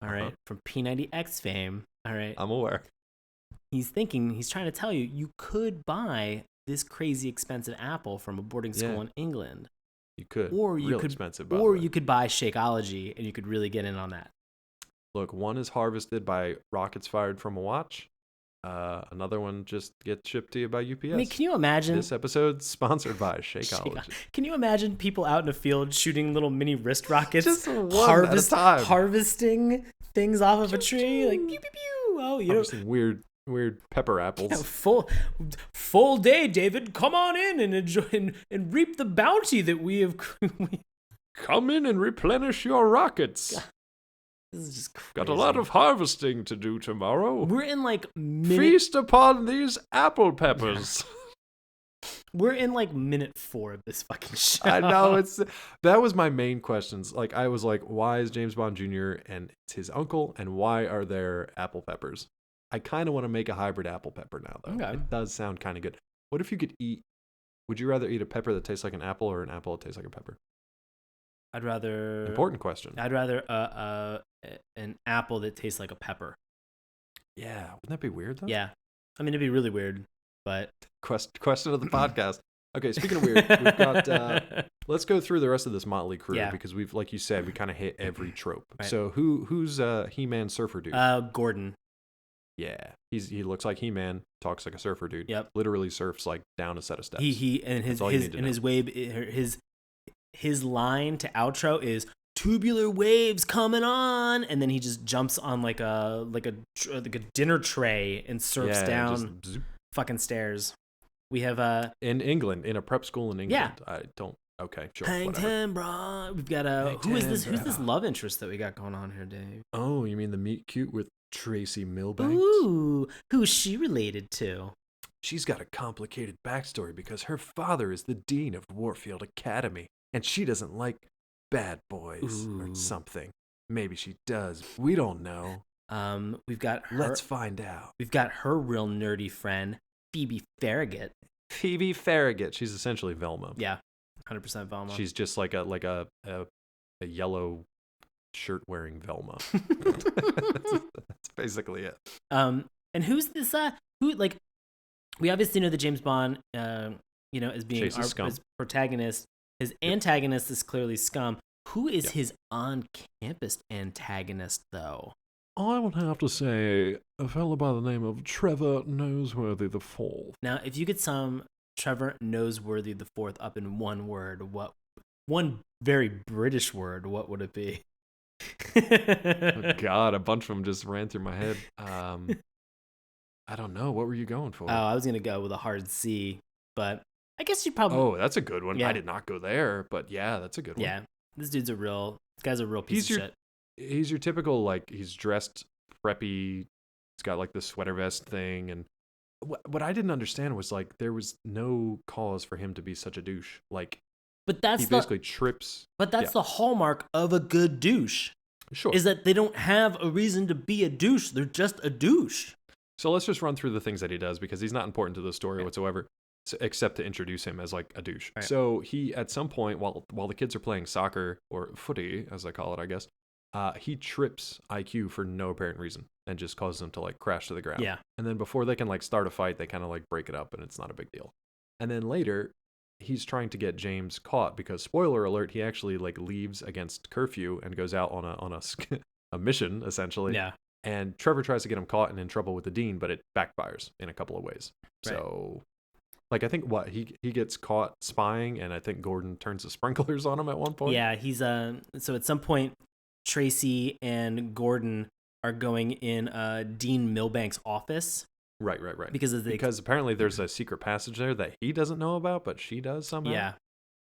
all right, from P90X fame, all right. I'm aware. He's trying to tell you, you could buy this crazy expensive apple from a boarding school in England. You could. Or you could, expensive, you could buy Shakeology and you could really get in on that. Look, one is harvested by rockets fired from a watch. Another one just gets shipped to you by UPS. I mean, can you imagine? This episode's sponsored by Shakeology. Can you imagine people out in a field shooting little mini wrist rockets, just one at a time, harvesting things off of a tree, like pew pew pew. Oh, harvesting weird pepper apples. Yeah, full day, David. Come on in and enjoy and reap the bounty that we have. Come in and replenish your rockets. This is just crazy. Got a lot of harvesting to do tomorrow. We're in like Feast upon these apple peppers. We're in like minute 4 of this fucking show. I know, that was my main questions. Like, I was like, why is James Bond Jr. and it's his uncle, and why are there apple peppers? I kind of want to make a hybrid apple pepper now, though. Okay. It does sound kind of good. What if you could would you rather eat a pepper that tastes like an apple or an apple that tastes like a pepper? I'd rather... Important question. I'd rather an apple that tastes like a pepper. Yeah, wouldn't that be weird, though? Yeah. I mean, it'd be really weird, but... Question of the podcast. Okay, speaking of weird, we've got... let's go through the rest of this motley crew, because we've, like you said, we kind of hit every trope. Right. So who's He-Man surfer dude? Gordon. Yeah, he looks like He-Man, talks like a surfer dude. Yep. Literally surfs like down a set of steps. His line to outro is tubular waves coming on, and then he just jumps on like a dinner tray and surfs down fucking stairs. We have in England, in a prep school in England. Yeah. I don't. Okay, sure. Hang time, bro. We've got who's this love interest that we got going on here, Dave? Oh, you mean the meet cute with Tracy Milbanks? Ooh, who's she related to? She's got a complicated backstory because her father is the dean of Warfield Academy, and she doesn't like bad boys or something. Maybe she does. We don't know. We've got her. Let's find out. We've got her real nerdy friend, Phoebe Farragut. Phoebe Farragut. She's essentially Velma. Yeah, 100% Velma. She's just like a yellow shirt wearing Velma. That's basically it. And who's this? We obviously know that James Bond, as being our protagonist. His antagonist is clearly Scum. Who is his on-campus antagonist, though? I would have to say a fellow by the name of Trevor Noseworthy IV. Now, if you could sum Trevor Noseworthy IV up in one word, one very British word, what would it be? Oh God, a bunch of them just ran through my head. I don't know. What were you going for? Oh, I was going to go with a hard C, but I guess you probably... Oh, that's a good one. Yeah. I did not go there, but yeah, that's a good one. Yeah, this guy's a real piece of shit. He's your typical, like, he's dressed preppy. He's got, like, the sweater vest thing. And what I didn't understand was, like, there was no cause for him to be such a douche. Like, he basically trips. But that's the hallmark of a good douche. Sure. Is that they don't have a reason to be a douche. They're just a douche. So let's just run through the things that he does, because he's not important to the story whatsoever, except to introduce him as, like, a douche. Right. So he, at some point, while the kids are playing soccer, or footy, as I call it, I guess, he trips IQ for no apparent reason and just causes them to, like, crash to the ground. Yeah. And then before they can, like, start a fight, they kind of, like, break it up, and it's not a big deal. And then later, he's trying to get James caught because, spoiler alert, he actually, like, leaves against curfew and goes out on a mission, essentially. Yeah. And Trevor tries to get him caught and in trouble with the dean, but it backfires in a couple of ways. Right. So, like, I think he gets caught spying, and I think Gordon turns the sprinklers on him at one point. Yeah, he's so at some point Tracy and Gordon are going in Dean Milbank's office. Right. Because apparently there's a secret passage there that he doesn't know about, but she does somehow. Yeah.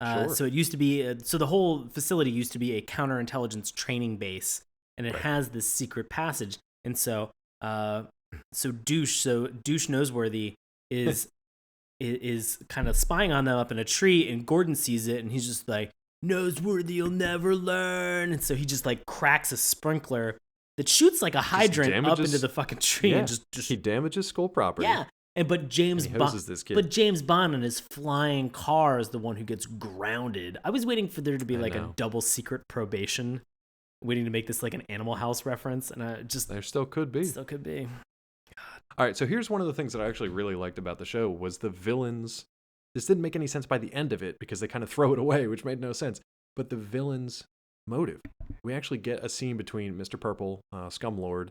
Sure. So it used to be so the whole facility used to be a counterintelligence training base, and it has this secret passage. And so douche Noseworthy is kind of spying on them up in a tree, and Gordon sees it, and he's just like, Noseworthy, you'll never learn. And so he just, like, cracks a sprinkler that shoots like a hydrant up into the fucking tree, and just he damages school property. Yeah. But James Bond in his flying car is the one who gets grounded. I was waiting for there to be like a double secret probation, waiting to make this like an Animal House reference, and there still could be. God. All right, so here's one of the things that I actually really liked about the show was the villains. This didn't make any sense by the end of it because they kind of throw it away, which made no sense. But the villains' motive. We actually get a scene between Mr. Purple, Scumlord,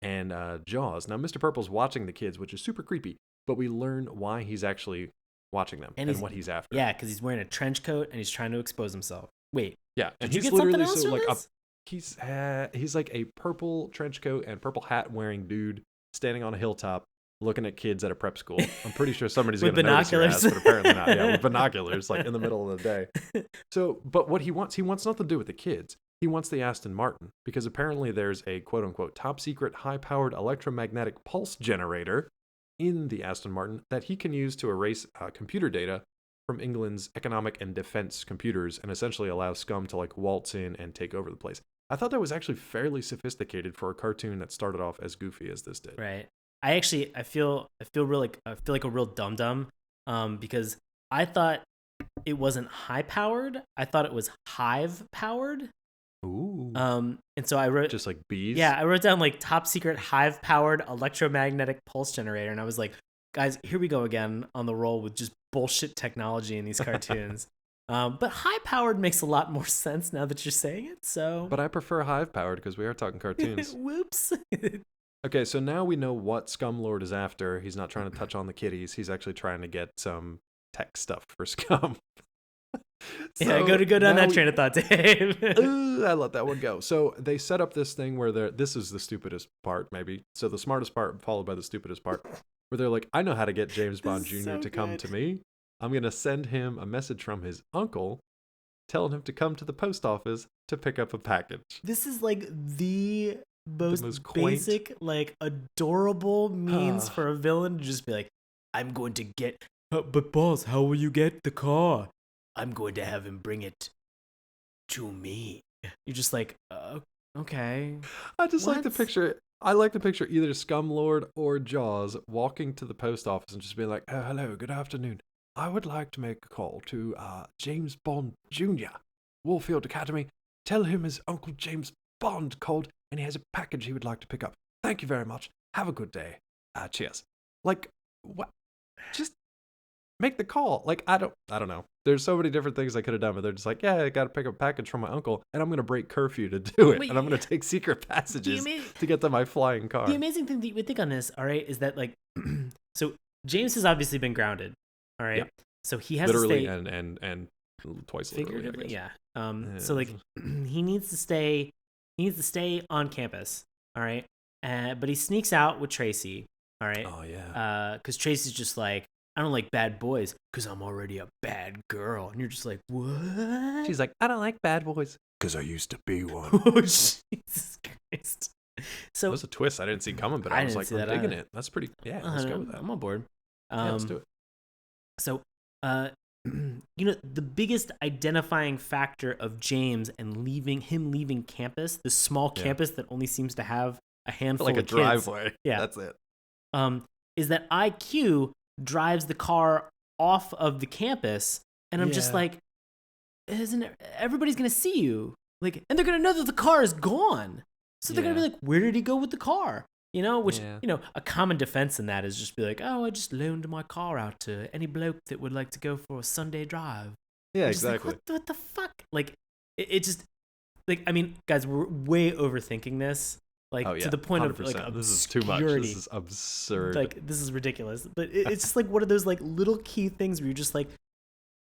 and Jaws. Now, Mr. Purple's watching the kids, which is super creepy, but we learn why he's actually watching them and what he's after. Yeah, because he's wearing a trench coat and he's trying to expose himself. Wait. Yeah, and he's literally so like he's like a purple trench coat and purple hat wearing dude standing on a hilltop looking at kids at a prep school. I'm pretty sure somebody's going to notice your ass, but apparently not. Yeah, with binoculars, like in the middle of the day. So, but what he wants nothing to do with the kids. he wants the Aston Martin because apparently there's a quote-unquote top-secret high-powered electromagnetic pulse generator in the Aston Martin that he can use to erase computer data from England's economic and defense computers and essentially allow scum to like waltz in and take over the place. I thought that was actually fairly sophisticated for a cartoon that started off as goofy as this did. Right. I feel like a real dum-dum because I thought it wasn't high-powered. I thought it was hive-powered. Ooh. And so I wrote just like bees. Yeah, I wrote down like top secret hive-powered electromagnetic pulse generator, and I was like, guys, here we go again on the roll with just bullshit technology in these cartoons. But high-powered makes a lot more sense now that you're saying it. So, but I prefer hive-powered because we are talking cartoons. Whoops. Okay, so now we know what Scumlord is after. He's not trying to touch on the kitties. He's actually trying to get some tech stuff for Scum. So yeah, go down that train of thought, Dave. I let that one go. So they set up this thing where this is the stupidest part, maybe. So the smartest part followed by the stupidest part, where they're like, I know how to get James Bond Jr. to come to me. I'm going to send him a message from his uncle telling him to come to the post office to pick up a package. This is like the most basic, like adorable means for a villain to just be like, I'm going to get, but boss, how will you get the car? I'm going to have him bring it to me. You're just like, okay. I just like to picture. I like to picture either Scumlord or Jaws walking to the post office and just being like, hello, good afternoon. I would like to make a call to James Bond Jr., Warfield Academy. Tell him his Uncle James Bond called and he has a package he would like to pick up. Thank you very much. Have a good day. Cheers. Like, what? Just make the call. Like, I don't know. There's so many different things I could have done, but they're just like, yeah, I got to pick up a package from my uncle, and I'm going to break curfew to do it, and I'm going to take secret passages to get to my flying car. The amazing thing that you would think on this, all right, is that, like, so James has obviously been grounded, all right? Yeah. So he has literally to stay... and twice figuratively, yeah. So, like, he needs to stay on campus, all right? But he sneaks out with Tracy, all right? Oh, yeah. Because Tracy's just like, I don't like bad boys because I'm already a bad girl. And you're just like, what? She's like, I don't like bad boys because I used to be one. Oh, Jesus Christ. So that was a twist I didn't see coming, but I was like, I'm digging it. That's pretty, yeah, let's go with that. I'm on board. Let's do it. So, the biggest identifying factor of James and leaving campus, the small campus that only seems to have a handful of kids. Like a driveway. Yeah. That's it. Is that IQ drives the car off of the campus, and I'm just like, everybody's gonna see you, like, and they're gonna know that the car is gone, so they're gonna be like, where did he go with the car? Which a common defense in that is just be like, oh, I just loaned my car out to any bloke that would like to go for a Sunday drive. Yeah, exactly. Like, what the fuck? Like, it just, like, I mean, guys, we're way overthinking this. Like, to the point 100%. Of, like, obscurity. This is too much. This is absurd. Like, this is ridiculous. But it's just, like, one of those, like, little key things where you're just, like,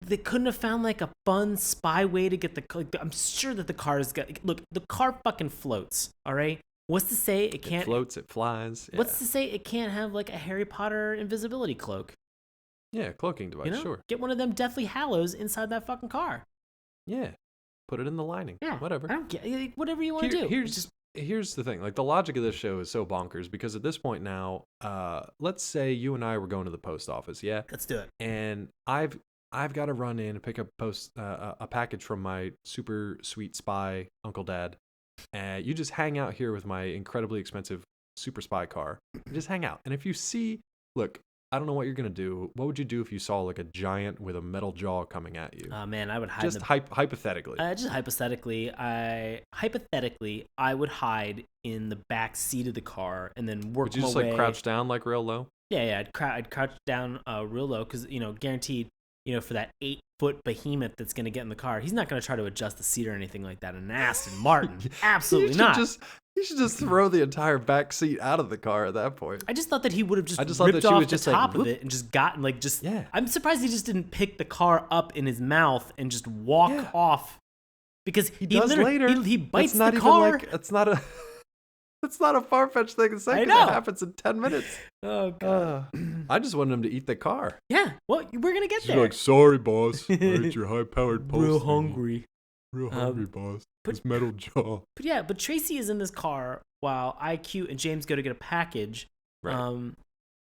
they couldn't have found, like, a fun spy way to get I'm sure that the car is look, the car fucking floats, all right? What's to say it can't... It floats, it flies. Yeah. What's to say it can't have, like, a Harry Potter invisibility cloak? Yeah, cloaking device, sure. Get one of them Deathly Hallows inside that fucking car. Yeah. Put it in the lining. Yeah. Whatever. I don't get whatever you want to do. Here's the thing. Like, the logic of this show is so bonkers because at this point now, let's say you and I were going to the post office, yeah? Let's do it. And I've got to run in and pick up a package from my super sweet spy Uncle Dad. You just hang out here with my incredibly expensive super spy car. Just hang out. And if you see, look, I don't know what you're going to do. What would you do if you saw like a giant with a metal jaw coming at you? Oh, man, I would hide. Just hypothetically. Just hypothetically, I would hide in the back seat of the car and then work my way. Would you just like crouch down like real low? Yeah, I'd crouch down real low because, guaranteed, for that 8-foot behemoth that's going to get in the car, he's not going to try to adjust the seat or anything like that. An Aston Martin, absolutely not. You should just throw the entire back seat out of the car at that point. I just thought that he would have just ripped off the top of it and just gotten Yeah. I'm surprised he just didn't pick the car up in his mouth and just walk off, because he does later. He bites the car. It's not a far-fetched thing to say because it happens in 10 minutes. Oh, God. I just wanted him to eat the car. Yeah, well, we're going to get there. He's like, sorry, boss. I ate your high-powered pulse. Real hungry. Real hungry, boss. His metal jaw. But Tracy is in this car while IQ and James go to get a package. Right.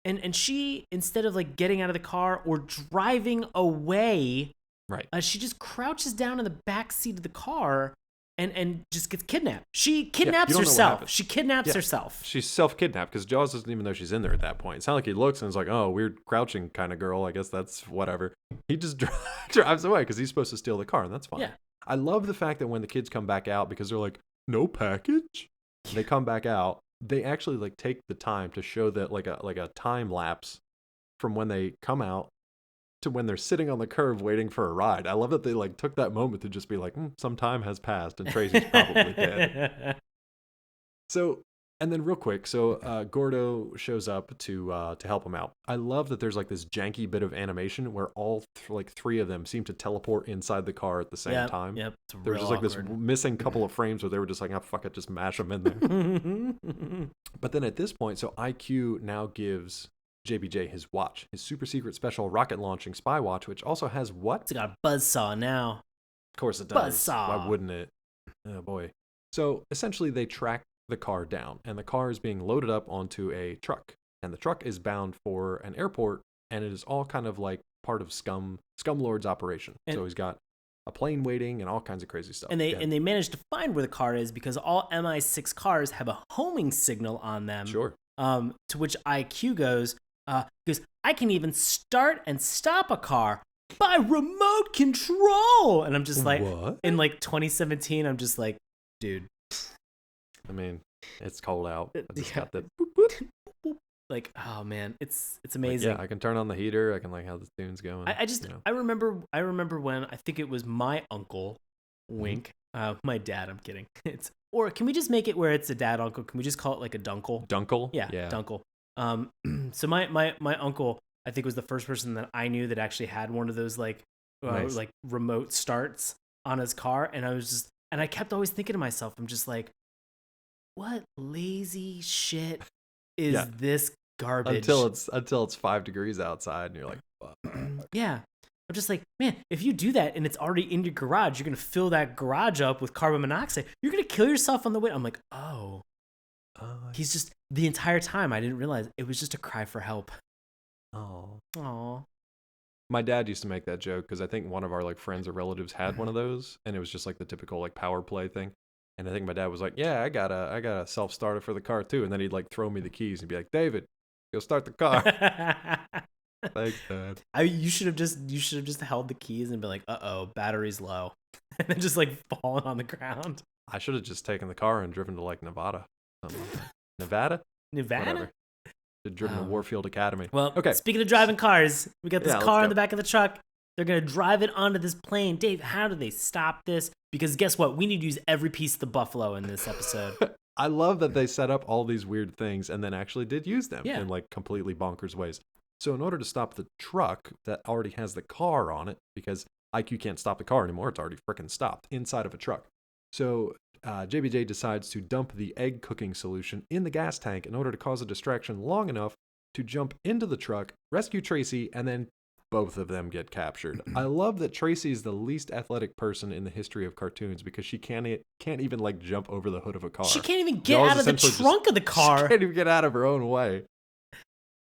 And she, instead of like getting out of the car or driving away, right, she just crouches down in the back seat of the car and just gets kidnapped. She kidnaps herself. She kidnaps herself. She's self-kidnapped because Jaws doesn't even know she's in there at that point. It's not like he looks and is like, oh, weird crouching kind of girl. I guess that's whatever. He just drives away because he's supposed to steal the car, and that's fine. Yeah. I love the fact that when the kids come back out, because they're like, no package? They come back out. They actually like take the time to show that like a time lapse from when they come out to when they're sitting on the curb waiting for a ride. I love that they like took that moment to just be like, some time has passed and Tracy's probably dead. So, and then real quick, Gordo shows up to help him out. I love that there's like this janky bit of animation where all three of them seem to teleport inside the car at the same time. Yep. There was just like this missing couple of frames where they were just like, oh, fuck it, just mash them in there. But then at this point, so IQ now gives JBJ his watch, his super secret special rocket launching spy watch, which also has what? It's got a buzzsaw now. Of course it does. Buzzsaw. Why wouldn't it? Oh boy. So essentially they track the car down, and the car is being loaded up onto a truck, and the truck is bound for an airport, and it is all kind of like part of Scumlord's operation. So he's got a plane waiting and all kinds of crazy stuff. And they managed to find where the car is because all MI6 cars have a homing signal on them. Sure. To which IQ goes, I can even start and stop a car by remote control. And I'm just like, what? In like 2017, I'm just like, dude. I mean, it's cold out. I just got that. Like, oh man, it's amazing. Like, I can turn on the heater. I can like how the tune's going. I remember when I think it was my uncle, wink, my dad. I'm kidding. Or can we just make it where it's a dad uncle? Can we just call it like a dunkle? Dunkle? Yeah. Dunkle. So my uncle, I think, was the first person that I knew that actually had one of those like remote starts on his car, and I kept always thinking to myself, I'm just like, what lazy shit is this garbage? Until it's 5 degrees outside, and you're like, fuck. Yeah. I'm just like, man, if you do that and it's already in your garage, you're gonna fill that garage up with carbon monoxide. You're gonna kill yourself on the way. I'm like, oh. He's just, the entire time I didn't realize it was just a cry for help. Oh. My dad used to make that joke because I think one of our like friends or relatives had one of those, and it was just like the typical like power play thing. And I think my dad was like, yeah, I got a self starter for the car too. And then he'd like throw me the keys and be like, David, go start the car. Thanks, Dad. You should have just held the keys and be like, uh-oh, battery's low, and then just like fallen on the ground. I should have just taken the car and driven to like Nevada. Nevada. Whatever. Driven to Warfield Academy. Well, okay. Speaking of driving cars, we got this car in the back of the truck. They're gonna drive it onto this plane. Dave, how do they stop this? Because guess what? We need to use every piece of the buffalo in this episode. I love that they set up all these weird things and then actually did use them in like completely bonkers ways. So in order to stop the truck that already has the car on it, because IQ can't stop the car anymore, it's already freaking stopped inside of a truck. So JBJ decides to dump the egg cooking solution in the gas tank in order to cause a distraction long enough to jump into the truck, rescue Tracy, and then both of them get captured. I love that Tracy is the least athletic person in the history of cartoons because she can't even like jump over the hood of a car. She can't even get out of the trunk of the car. She can't even get out of her own way.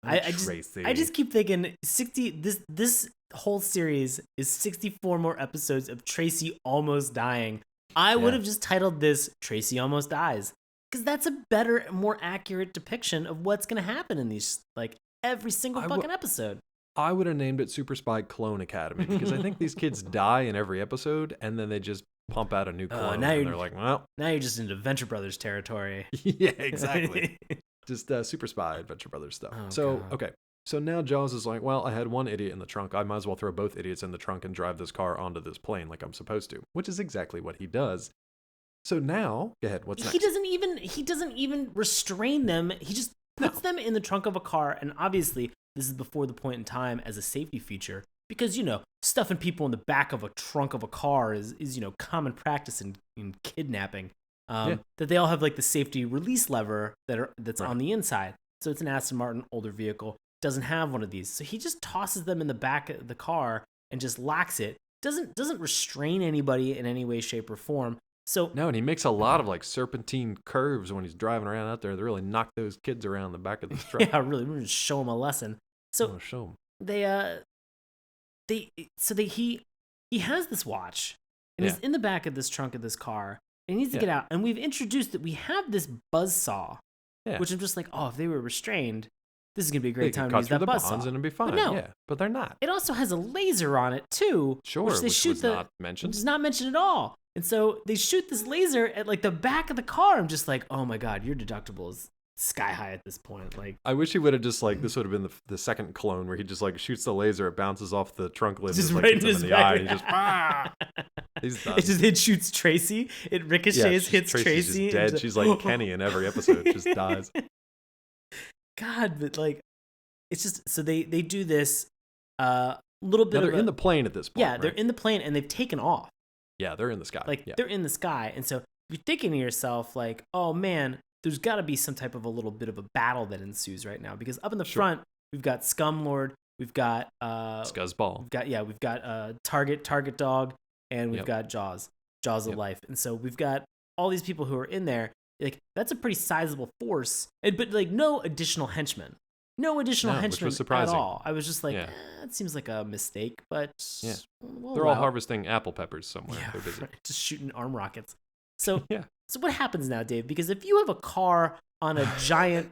I just keep thinking 60. This whole series is 64 more episodes of Tracy almost dying. I would have just titled this "Tracy Almost Dies" because that's a better, more accurate depiction of what's gonna happen in these like every single fucking episode. I would have named it Super Spy Clone Academy because I think these kids die in every episode and then they just pump out a new clone. Now and they're like, well, now you're just into Venture Brothers territory. Yeah, exactly. Just Super Spy Adventure Brothers stuff. Okay. So now Jaws is like, well, I had one idiot in the trunk. I might as well throw both idiots in the trunk and drive this car onto this plane like I'm supposed to, which is exactly what he does. So now, go ahead. What's next? He doesn't even restrain them. He just puts them in the trunk of a car, and obviously this is before the point in time as a safety feature because stuffing people in the back of a trunk of a car is common practice in kidnapping. That they all have like the safety release lever that's on the inside. So it's an Aston Martin older vehicle. Doesn't have one of these. So he just tosses them in the back of the car and just locks it, doesn't restrain anybody in any way, shape, or form. So no, and he makes a lot of like serpentine curves when he's driving around out there. They really knock those kids around the back of the truck. Yeah, really, we're gonna show them a lesson. So show them. He has this watch, and he's in the back of this trunk of this car, and he needs to get out. And we've introduced that we have this buzzsaw, which I'm just like, oh, if they were restrained, this is gonna be a great time to use that buzzsaw. And it'd be fine. But no, but they're not. It also has a laser on it too, which they shoot not mentioned. Which is not mentioned at all. And so they shoot this laser at like the back of the car. I'm just like, oh my god, your deductible is sky high at this point. Like, I wish he would have just like, this would have been the second clone where he just like shoots the laser, it bounces off the trunk lid, just right in his eye, and he just he's done. It shoots Tracy. It ricochets, hits Tracy. She's dead. She's like Kenny in every episode. Just dies. God, but like, it's just so they do this little bit. Now they're in the plane at this point. Yeah, right? they're in the plane and they've taken off. Yeah, they're in the sky. Like they're in the sky, and so you're thinking to yourself, like, oh man, there's got to be some type of a little bit of a battle that ensues right now, because up in the front we've got Scumlord, we've got Scuzzball, we've got Target Dog, and we've got Jaws of Life, and so we've got all these people who are in there. Like, that's a pretty sizable force, but like no additional henchmen. No additional henchmen at all. I was just like, it seems like a mistake, but they're all harvesting apple peppers somewhere. Yeah, they're busy. Right. Just shooting arm rockets. So so what happens now, Dave? Because if you have a car on a giant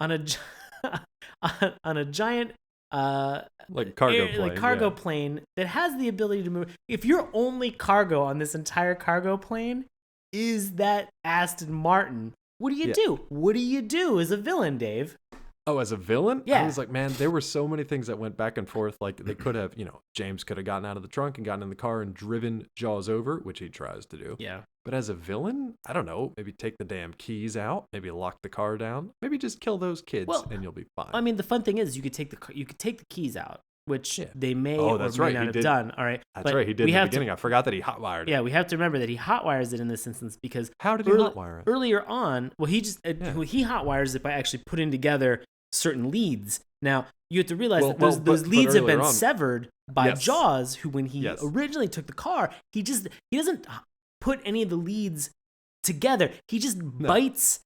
on a giant like cargo plane that has the ability to move, if your only cargo on this entire cargo plane is that Aston Martin, what do you do? What do you do as a villain, Dave? Oh, as a villain? Yeah. I was like, man, there were so many things that went back and forth. Like, they could have, James could have gotten out of the trunk and gotten in the car and driven Jaws over, which he tries to do. Yeah. But as a villain, I don't know, maybe take the damn keys out, maybe lock the car down, maybe just kill those kids and you'll be fine. I mean, the fun thing is you could take the keys out, which they may or may not have done. All right. That's right. He did in the beginning. I forgot that he hotwired it. Yeah, we have to remember that he hotwires it in this instance because how did he hotwire it? Earlier on, well, he hotwires it by actually putting together certain leads. Now, you have to realize that those leads have been severed by Jaws, who, when he originally took the car, he doesn't put any of the leads together. He just bites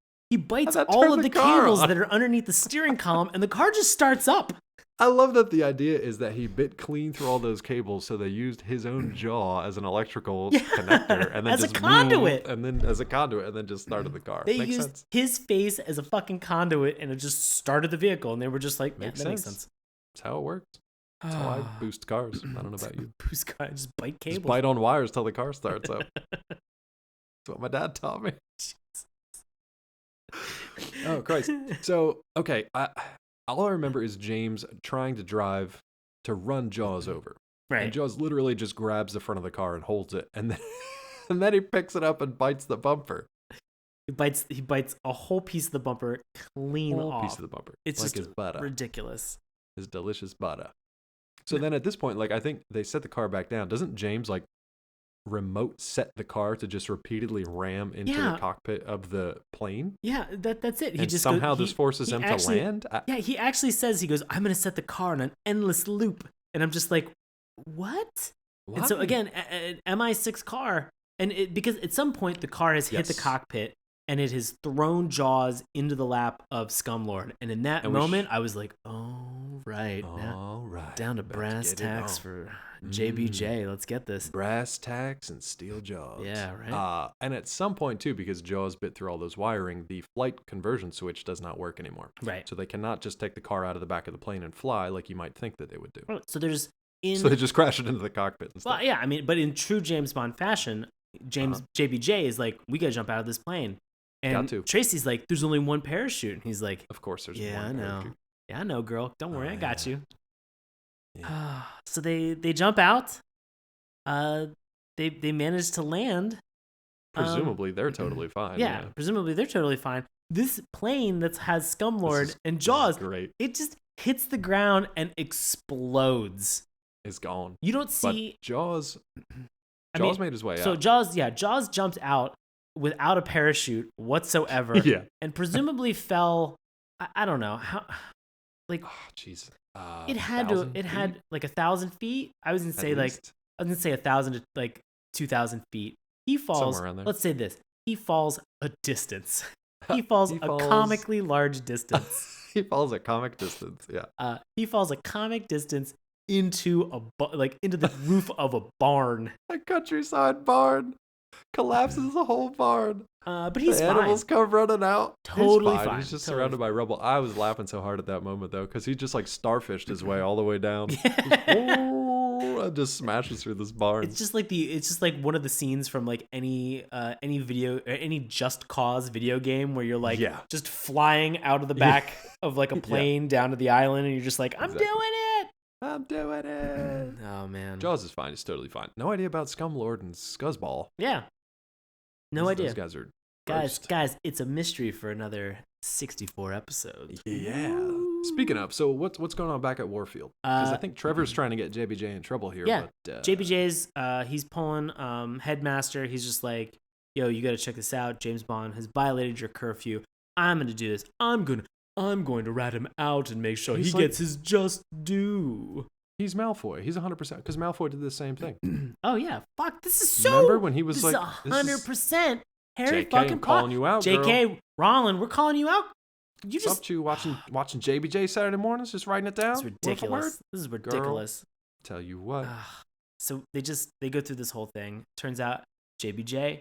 all of the cables that are underneath the steering column, and the car just starts up. I love that the idea is that he bit clean through all those cables, so they used his own jaw as an electrical connector, and then as a conduit, and then just started the car. They used his face as a fucking conduit, and it just started the vehicle, and they were just like, that makes sense. That's how it works. That's how I boost cars. I don't know about you. Boost cars, just bite cables. Just bite on wires till the car starts up. That's what my dad taught me. Oh, Christ. So, okay, all I remember is James trying to drive to run Jaws over. Right. And Jaws literally just grabs the front of the car and holds it. And then he picks it up and bites the bumper. He bites a whole piece of the bumper clean off. Piece of the bumper. It's like just his butter. Ridiculous. His delicious butter. So then at this point, like, I think they set the car back down. Doesn't James like remote set the car to just repeatedly ram into the cockpit of the plane? Yeah, that's it. He somehow this forces him to land? He actually says, he goes, I'm going to set the car on an endless loop. And I'm just like, what? Why? And so again, an MI6 car, and because at some point the car has hit the cockpit and it has thrown Jaws into the lap of Scumlord. And in that moment, I was like, all right. Down to brass tacks for JBJ. Let's get this. Brass tacks and steel jaws. Yeah, right. And at some point, too, because Jaws bit through all those wiring, the flight conversion switch does not work anymore. Right. So they cannot just take the car out of the back of the plane and fly like you might think that they would do. So they just crash it into the cockpit and stuff. Well, yeah, I mean, but in true James Bond fashion, JBJ is like, we got to jump out of this plane. And Tracy's like, there's only one parachute. And he's like, of course there's one parachute. Yeah, I know, girl. Don't worry, I got you. Yeah. So they jump out. They manage to land. Presumably they're totally fine. Yeah, presumably they're totally fine. This plane that has Scumlord and Jaws, great. It just hits the ground and explodes. It's gone. You don't see but Jaws made his way out. So Jaws jumped out without a parachute whatsoever. Yeah. And presumably fell, I don't know how, like, jeez. It had like 1,000 feet. I was gonna say like I was gonna say 1,000 to like 2,000 feet. He falls. Somewhere around there. Let's say this. He falls a distance. He falls a comically large distance. He falls a comic distance. Yeah. He falls a comic distance into into the roof of a barn. A countryside barn. Collapses the whole barn. But he's the fine. Animals come running out. Totally he's fine. He's just totally surrounded by rubble. I was laughing so hard at that moment though, because he just like starfished his way all the way down. And just smashes through this barn. It's just like one of the scenes from like any Just Cause video game where you're like just flying out of the back of like a plane down to the island, and you're just like, I'm doing it. Oh man. Jaws is fine. He's totally fine. No idea about Scumlord and Scuzzball. Yeah. No idea. Those guys are guys. It's a mystery for another 64 episodes. Yeah. Ooh. Speaking of, so what's going on back at Warfield? Because I think Trevor's trying to get JBJ in trouble here. Yeah. But, JBJ's he's pulling headmaster. He's just like, yo, you got to check this out. James Bond has violated your curfew. I'm gonna do this. I'm going to rat him out and make sure he gets his just due. He's Malfoy. He's 100% because Malfoy did the same thing. Oh yeah, fuck. This is so. Remember when he was this like, is 100% Harry JK, fucking I'm calling you out, JK girl. Rollin, we're calling you out. You just Up you watching JBJ Saturday mornings, just writing it down. It's ridiculous. This is ridiculous. Girl, tell you what. So they go through this whole thing. Turns out JBJ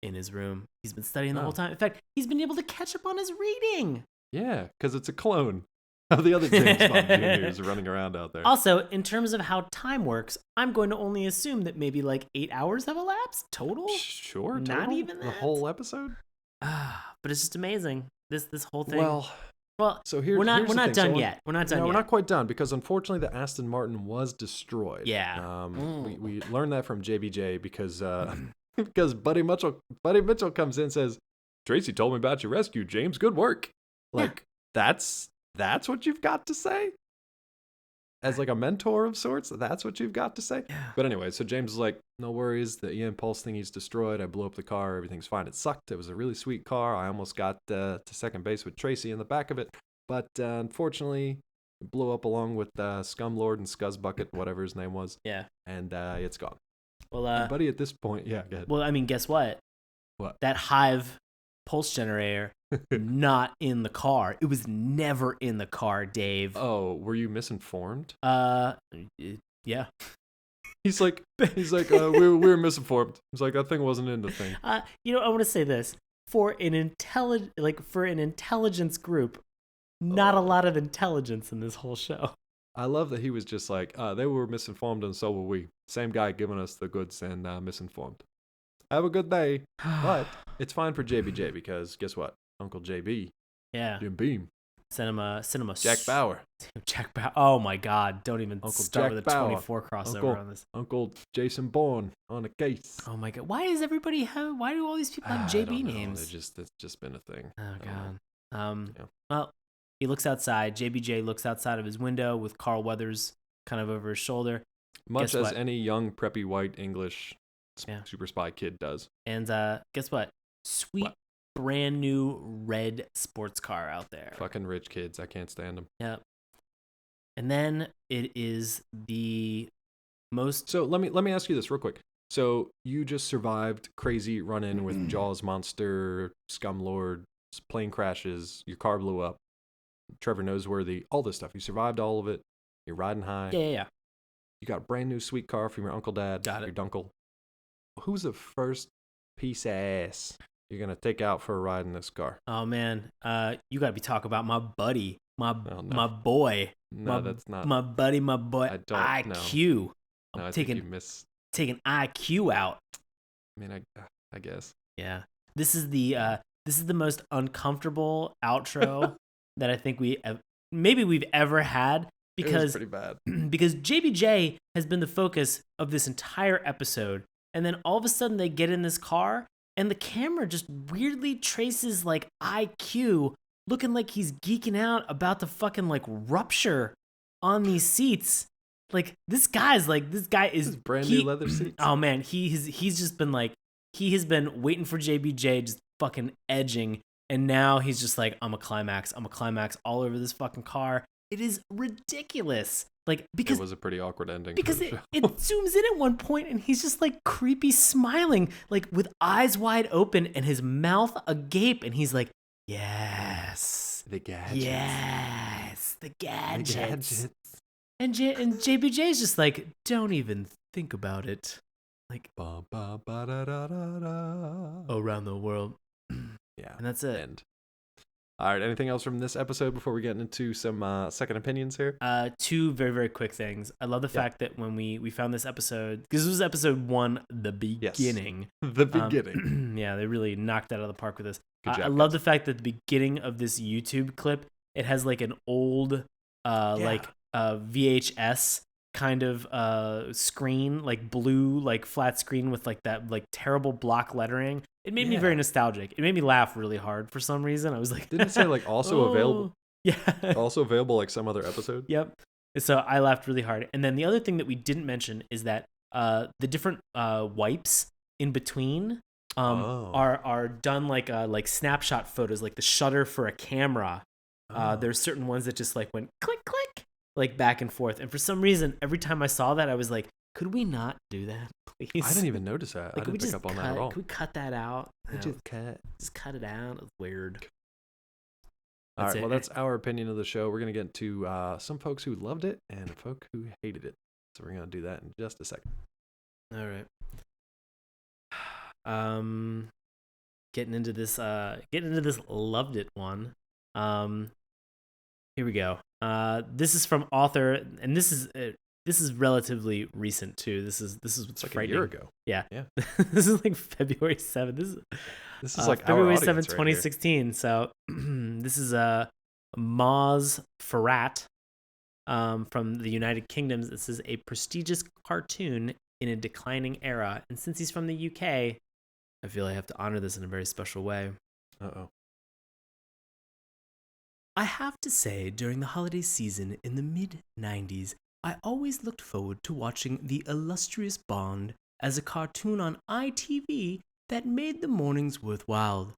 in his room. He's been studying the whole time. In fact, he's been able to catch up on his reading. Yeah, because it's a clone of the other James Bond juniors running around out there. Also, in terms of how time works, I'm going to only assume that maybe like 8 hours have elapsed total. Sure, not total? even that. The whole episode. But it's just amazing. This whole thing. Well, so we're not done yet. We're not done yet. We're not quite done because unfortunately the Aston Martin was destroyed. Yeah. We learned that from JBJ because because Buddy Mitchell comes in and says, Tracy told me about your rescue, James. Good work. Like that's what you've got to say? As like a mentor of sorts, that's what you've got to say? Yeah. But anyway, so James is like, no worries, the EM Pulse thingy's destroyed, I blew up the car, everything's fine. It sucked, it was a really sweet car, I almost got to second base with Tracy in the back of it, but unfortunately, it blew up along with Scumlord and Scuzzbucket, whatever his name was. Yeah. And it's gone. Well, Buddy at this point, go ahead. Well, I mean, guess what? What? That Hive pulse generator, not in the car. It was never in the car, Dave. Oh, were you misinformed? Yeah. He's like, we're misinformed. He's like, that thing wasn't in the thing. I want to say this for an intelligence group, not a lot of intelligence in this whole show. I love that he was just like, they were misinformed and so were we. Same guy giving us the goods and misinformed. Have a good day. But it's fine for JBJ because guess what? Uncle JB. Yeah. Jim Beam. Send him a Jack Bauer. Jack Bauer. Oh my God. Don't even Uncle start Jack with a Bauer. 24 crossover on this. Uncle Jason Bourne on a case. Oh my God. Why do all these people have JB names? It's just been a thing. Oh God. Well, he looks outside. JBJ looks outside of his window with Carl Weathers kind of over his shoulder. Much as any young preppy white English super spy kid does. And guess what? Sweet brand new red sports car out there. Fucking rich kids. I can't stand them. Yep. And then it is the most. So let me ask you this real quick. So you just survived crazy run-in with Jaws monster, Scumlord, plane crashes, your car blew up, Trevor Noseworthy, all this stuff. You survived all of it. You're riding high. Yeah. You got a brand new sweet car from your Uncle Dad, your dunkle. Who's the first piece of ass you're going to take out for a ride in this car? Oh, man. You got to be talking about my buddy, my boy. No, that's not. My buddy, my boy. I don't IQ. No, I'm I taking IQ out. I mean, I guess. Yeah. This is the most uncomfortable outro that I think we've ever had. Because, it was pretty bad. Because JBJ has been the focus of this entire episode. And then all of a sudden they get in this car and the camera just weirdly traces like IQ looking like he's geeking out about the fucking like rupture on these seats. Like this guy is brand new leather seats. Oh man, he's just been like, he has been waiting for JBJ just fucking edging. And now he's just like, I'm a climax all over this fucking car. It is ridiculous. Like, because it was a pretty awkward ending. Because it zooms in at one point and he's just like creepy smiling, like with eyes wide open and his mouth agape. And he's like, yes. The gadgets. Yes. The gadgets. The gadgets. And JBJ's just like, don't even think about it. Like, around the world. Yeah. And that's it. End. All right. Anything else from this episode before we get into some second opinions here? Two very, very quick things. I love the fact that when we found this episode, because this was episode 1, the beginning. Yes. The beginning. Yeah, they really knocked it out of the park with this. Good job, I love the fact that the beginning of this YouTube clip, it has like an old, VHS kind of screen, like blue, like flat screen with like that like terrible block lettering. It made me very nostalgic. It made me laugh really hard for some reason. I was like, didn't it say like also available? Yeah. Also available like some other episode? Yep. So I laughed really hard. And then the other thing that we didn't mention is that the different wipes in between are done like snapshot photos, like the shutter for a camera. There's certain ones that just like went click, click, like back and forth. And for some reason, every time I saw that, I was like, could we not do that, please? I didn't even notice that. Like, I didn't pick up on that at all. Could we cut that out? Just cut it out. It's weird. All right, well, that's our opinion of the show. We're going to get to some folks who loved it and folk who hated it. So we're going to do that in just a second. All right. Getting into this loved it one. Here we go. This is from author, and this is relatively recent too. This is what's like frightening. a year ago. Yeah. This is like February 7th. This is like February 7th, 2016. Right, so this is Maz Farhat from the United Kingdom. This is a prestigious cartoon in a declining era, and since he's from the UK, I feel I have to honor this in a very special way. Uh-oh. I have to say, during the holiday season in the mid-90s, I always looked forward to watching The Illustrious Bond as a cartoon on ITV that made the mornings worthwhile.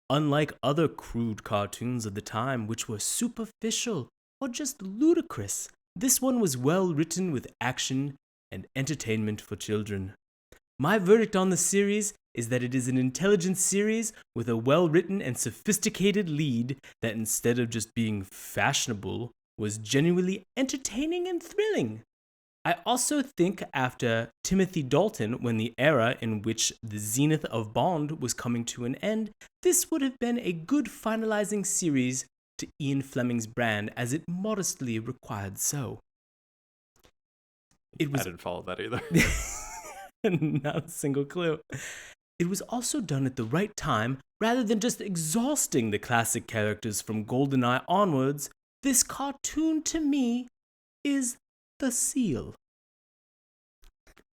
Unlike other crude cartoons of the time which were superficial or just ludicrous, this one was well written with action and entertainment for children. My verdict on the series is that it is an intelligent series with a well-written and sophisticated lead that instead of just being fashionable, was genuinely entertaining and thrilling. I also think after Timothy Dalton, when the era in which the zenith of Bond was coming to an end, this would have been a good finalizing series to Ian Fleming's brand as it modestly required so. I didn't follow that either. Not a single clue. It was also done at the right time, rather than just exhausting the classic characters from GoldenEye onwards. This cartoon, to me, is the seal.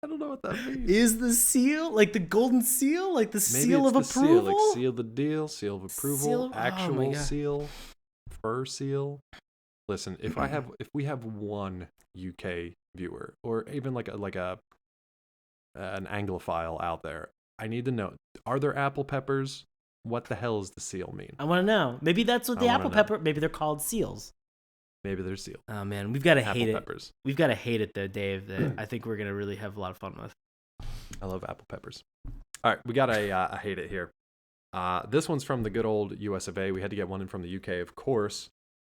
I don't know what that means. Is the seal like the golden seal? Like the Maybe seal of the approval? Seal, like seal the deal, seal of approval, actual seal, fur seal. Listen, if we have one UK viewer or even like an Anglophile out there, I need to know, are there apple peppers? What the hell does the seal mean? I want to know. Maybe that's what the apple pepper, maybe they're called seals. Maybe they're seal. Oh man, we've got to hate peppers. It. We've got to hate it though, Dave, that I think we're going to really have a lot of fun with. I love apple peppers. All right, we got a hate it here. This one's from the good old US of A. We had to get one in from the UK, of course.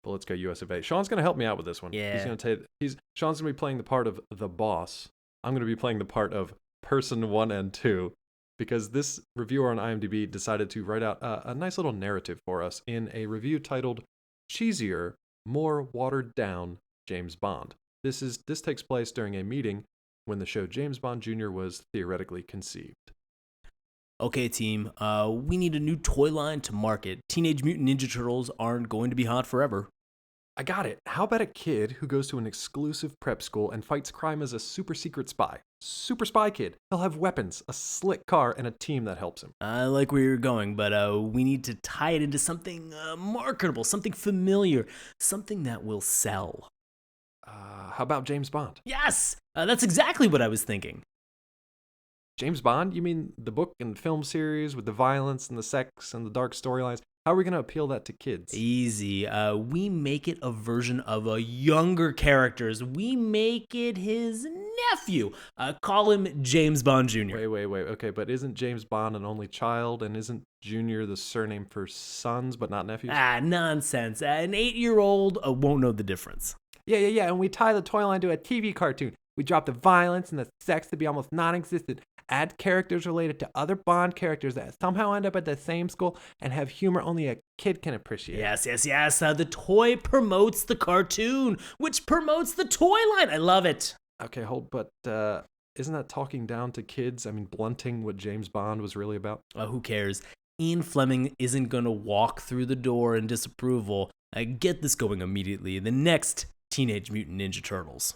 But let's go US of A. Sean's going to help me out with this one. Yeah. Sean's going to be playing the part of the boss. I'm going to be playing the part of person 1 and 2. Because this reviewer on IMDb decided to write out a nice little narrative for us in a review titled Cheesier, More Watered Down James Bond. This takes place during a meeting when the show James Bond Jr. was theoretically conceived. Okay, team, we need a new toy line to market. Teenage Mutant Ninja Turtles aren't going to be hot forever. I got it. How about a kid who goes to an exclusive prep school and fights crime as a super secret spy? Super spy kid. He'll have weapons, a slick car, and a team that helps him. I like where you're going, but we need to tie it into something marketable, something familiar, something that will sell. How about James Bond? Yes! That's exactly what I was thinking. James Bond? You mean the book and film series with the violence and the sex and the dark storylines? How are we going to appeal that to kids? Easy. We make it a version of a younger characters. We make it his nephew. Call him James Bond Jr. Wait. Okay, but isn't James Bond an only child, and isn't Junior the surname for sons but not nephews? Nonsense. An 8-year-old won't know the difference. Yeah. And we tie the toy line to a TV cartoon. We drop the violence and the sex to be almost non-existent. Add characters related to other Bond characters that somehow end up at the same school and have humor only a kid can appreciate. Yes. The toy promotes the cartoon, which promotes the toy line. I love it. Okay, but isn't that talking down to kids? I mean, blunting what James Bond was really about? Who cares? Ian Fleming isn't going to walk through the door in disapproval. Get this going immediately. The next Teenage Mutant Ninja Turtles.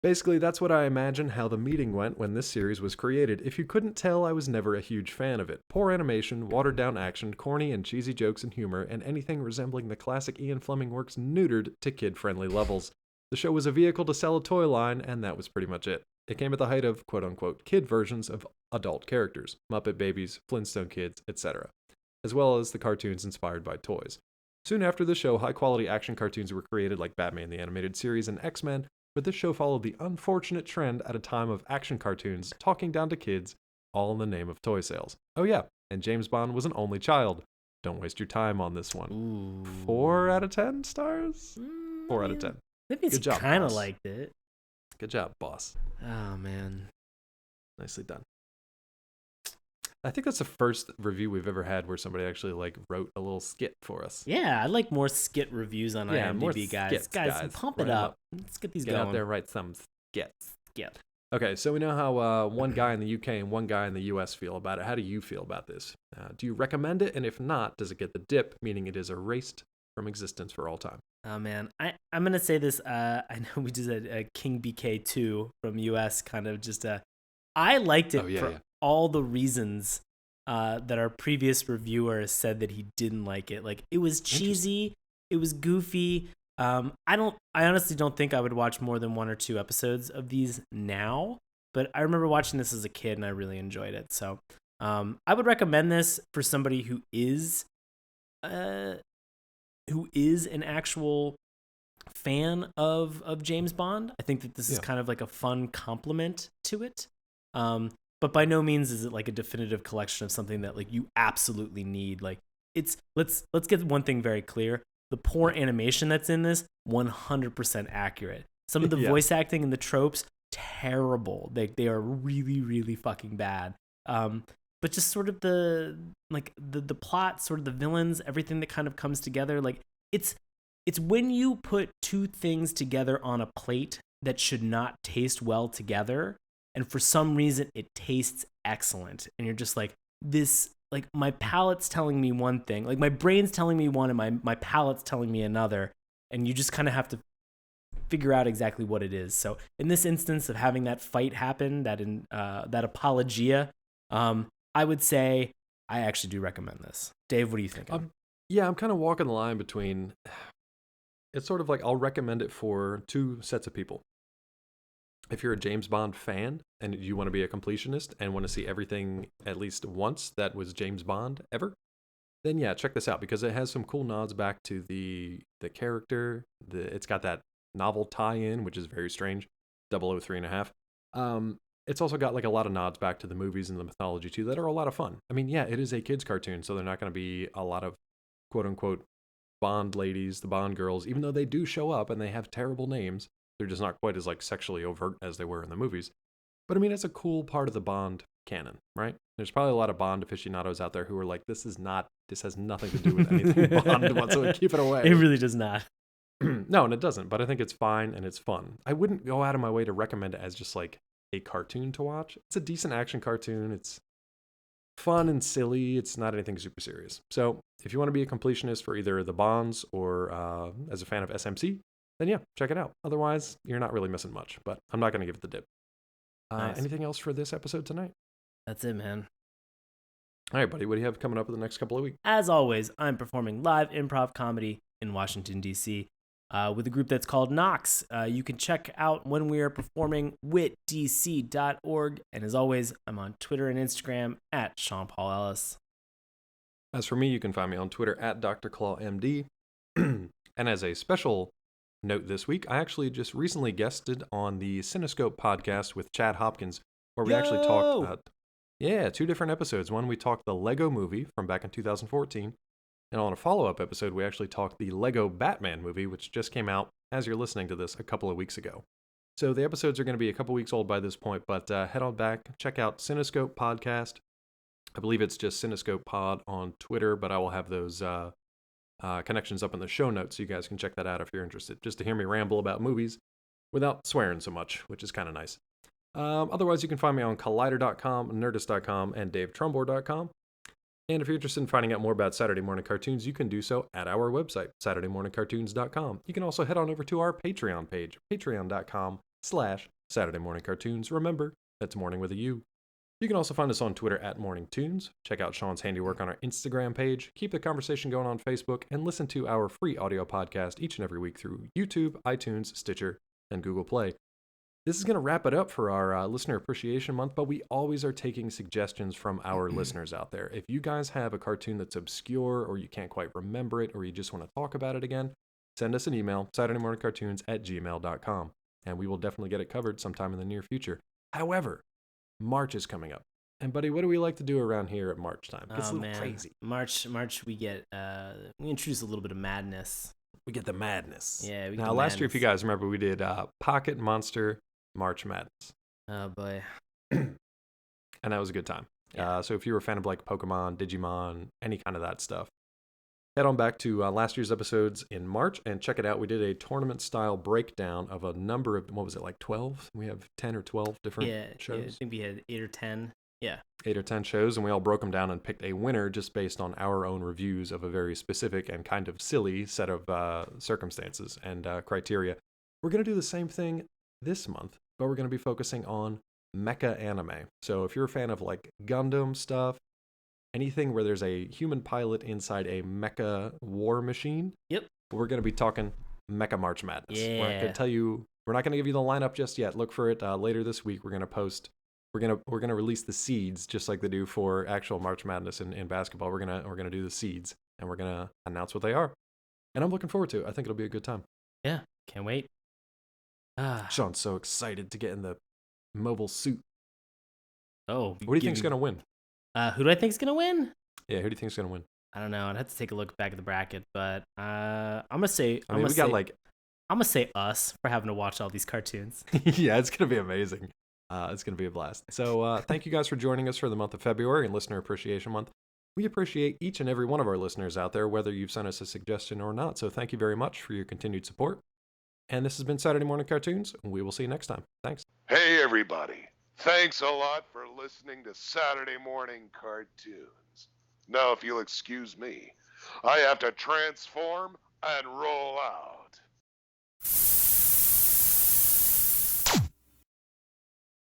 Basically, that's what I imagine how the meeting went when this series was created. If you couldn't tell, I was never a huge fan of it. Poor animation, watered-down action, corny and cheesy jokes and humor, and anything resembling the classic Ian Fleming works neutered to kid-friendly levels. The show was a vehicle to sell a toy line, and that was pretty much it. It came at the height of quote-unquote kid versions of adult characters, Muppet Babies, Flintstone Kids, etc., as well as the cartoons inspired by toys. Soon after the show, high-quality action cartoons were created like Batman the Animated Series and X-Men, but this show followed the unfortunate trend at a time of action cartoons talking down to kids, all in the name of toy sales. Oh yeah, and James Bond was an only child. Don't waste your time on this one. Ooh. 4 out of 10 stars? 4 out of 10. That means you kind of liked it. Good job, boss. Oh, man. Nicely done. I think that's the first review we've ever had where somebody actually wrote a little skit for us. Yeah, I'd like more skit reviews on IMDb, guys. Guys, pump it up. Let's get these going. Get out there and write some skits. Yeah. Okay, so we know how one guy in the UK and one guy in the US feel about it. How do you feel about this? Do you recommend it? And if not, does it get the dip, meaning it is erased from existence for all time? Oh, man. I'm going to say this. I know we just had King BK2 from US kind of just... I liked it for all the reasons that our previous reviewer said that he didn't like it. Like, it was cheesy. It was goofy. I honestly don't think I would watch more than 1 or 2 episodes of these now, but I remember watching this as a kid and I really enjoyed it. So I would recommend this for somebody who is an actual fan of James Bond. I think that this is kind of like a fun complement to it. But by no means is it like a definitive collection of something that like you absolutely need. Like let's get one thing very clear. The poor animation that's in this, 100% accurate. Some of the voice acting and the tropes, terrible. They are really, really fucking bad. But just sort of the plot, sort of the villains, everything that kind of comes together. Like it's when you put 2 things together on a plate that should not taste well together, and for some reason it tastes excellent, and you're just like, this, like, my palate's telling me one thing, like my brain's telling me one and my palate's telling me another, and you just kind of have to figure out exactly what it is. So in this instance of having that fight happen, that apologia, I would say I actually do recommend this. Dave, what do you think? I'm kind of walking the line between, it's sort of like I'll recommend it for 2 sets of people. If you're a James Bond fan and you want to be a completionist and want to see everything at least once that was James Bond ever, then yeah, check this out, because it has some cool nods back to the character. It's got that novel tie-in, which is very strange, 003.5. It's also got like a lot of nods back to the movies and the mythology too that are a lot of fun. I mean, yeah, it is a kids cartoon, so they're not going to be a lot of quote-unquote Bond ladies, the Bond girls, even though they do show up and they have terrible names. They're just not quite as like sexually overt as they were in the movies. But I mean, it's a cool part of the Bond canon, right? There's probably a lot of Bond aficionados out there who are like, this has nothing to do with anything Bond whatsoever. Keep it away. It really does not. No, and it doesn't. But I think it's fine and it's fun. I wouldn't go out of my way to recommend it as just like a cartoon to watch. It's a decent action cartoon. It's fun and silly. It's not anything super serious. So if you want to be a completionist for either the Bonds or as a fan of SMC, then yeah, check it out. Otherwise, you're not really missing much, but I'm not going to give it the dip. Nice. Anything else for this episode tonight? That's it, man. All right, buddy. What do you have coming up in the next couple of weeks? As always, I'm performing live improv comedy in Washington, D.C. With a group that's called Knox. You can check out when we are performing witdc.org. And as always, I'm on Twitter and Instagram at Sean Paul Ellis. As for me, you can find me on Twitter at DrClawMD. And as a special note this week, I actually just recently guested on the Cinescope podcast with Chad Hopkins, where we actually talked about, 2 different episodes. One, we talked the Lego movie from back in 2014. And on a follow-up episode, we actually talked the Lego Batman movie, which just came out, as you're listening to this, a couple of weeks ago. So the episodes are going to be a couple weeks old by this point, but head on back, check out Cinescope Podcast. I believe it's just Cinescope Pod on Twitter, but I will have those connections up in the show notes so you guys can check that out if you're interested, just to hear me ramble about movies without swearing so much, which is kind of nice. Otherwise, you can find me on Collider.com, Nerdist.com, and DaveTrumbore.com. And if you're interested in finding out more about Saturday Morning Cartoons, you can do so at our website, SaturdayMorningCartoons.com. You can also head on over to our Patreon page, patreon.com/SaturdayMorningCartoons. Remember, that's morning with a U. You can also find us on Twitter at MorningTunes. Check out Sean's handiwork on our Instagram page. Keep the conversation going on Facebook, and listen to our free audio podcast each and every week through YouTube, iTunes, Stitcher, and Google Play. This is going to wrap it up for our Listener Appreciation Month, but we always are taking suggestions from our listeners out there. If you guys have a cartoon that's obscure, or you can't quite remember it, or you just want to talk about it again, send us an email, SaturdayMorningCartoons@gmail.com, and we will definitely get it covered sometime in the near future. However, March is coming up. And buddy, what do we like to do around here at March time? It gets a little crazy. March we get we introduce a little bit of madness. We get the madness. Yeah. Now, last year, if you guys remember, we did Pocket Monster March Madness. Oh boy. And that was a good time. Yeah. So if you were a fan of like Pokemon, Digimon, any kind of that stuff, head on back to last year's episodes in March and check it out. We did a tournament style breakdown of a number of, what was it, like 12? We have 10 or 12 different shows. Yeah, I think we had 8 or 10. Yeah. 8 or 10 shows, and we all broke them down and picked a winner just based on our own reviews of a very specific and kind of silly set of circumstances and criteria. We're going to do the same thing this month, but we're going to be focusing on mecha anime. So if you're a fan of like Gundam stuff, anything where there's a human pilot inside a mecha war machine, we're going to be talking Mecha March Madness. Yeah. We're not going to tell you, we're not going to give you the lineup just yet. Look for it later this week. We're going to post, we're going to release the seeds just like they do for actual March Madness in basketball. We're going to do the seeds, and we're going to announce what they are. And I'm looking forward to it. I think it'll be a good time. Yeah, can't wait. Sean's so excited to get in the mobile suit. Oh, what do you think's going to win? Who do I think's going to win? Yeah, who do you think's going to win? I don't know. I'd have to take a look back at the bracket, but I'm gonna say I'm gonna say us for having to watch all these cartoons. Yeah, it's gonna be amazing. It's gonna be a blast. So thank you guys for joining us for the month of February and Listener Appreciation Month. We appreciate each and every one of our listeners out there, whether you've sent us a suggestion or not. So thank you very much for your continued support. And this has been Saturday Morning Cartoons, and we will see you next time. Thanks. Hey, everybody. Thanks a lot for listening to Saturday Morning Cartoons. Now, if you'll excuse me, I have to transform and roll out.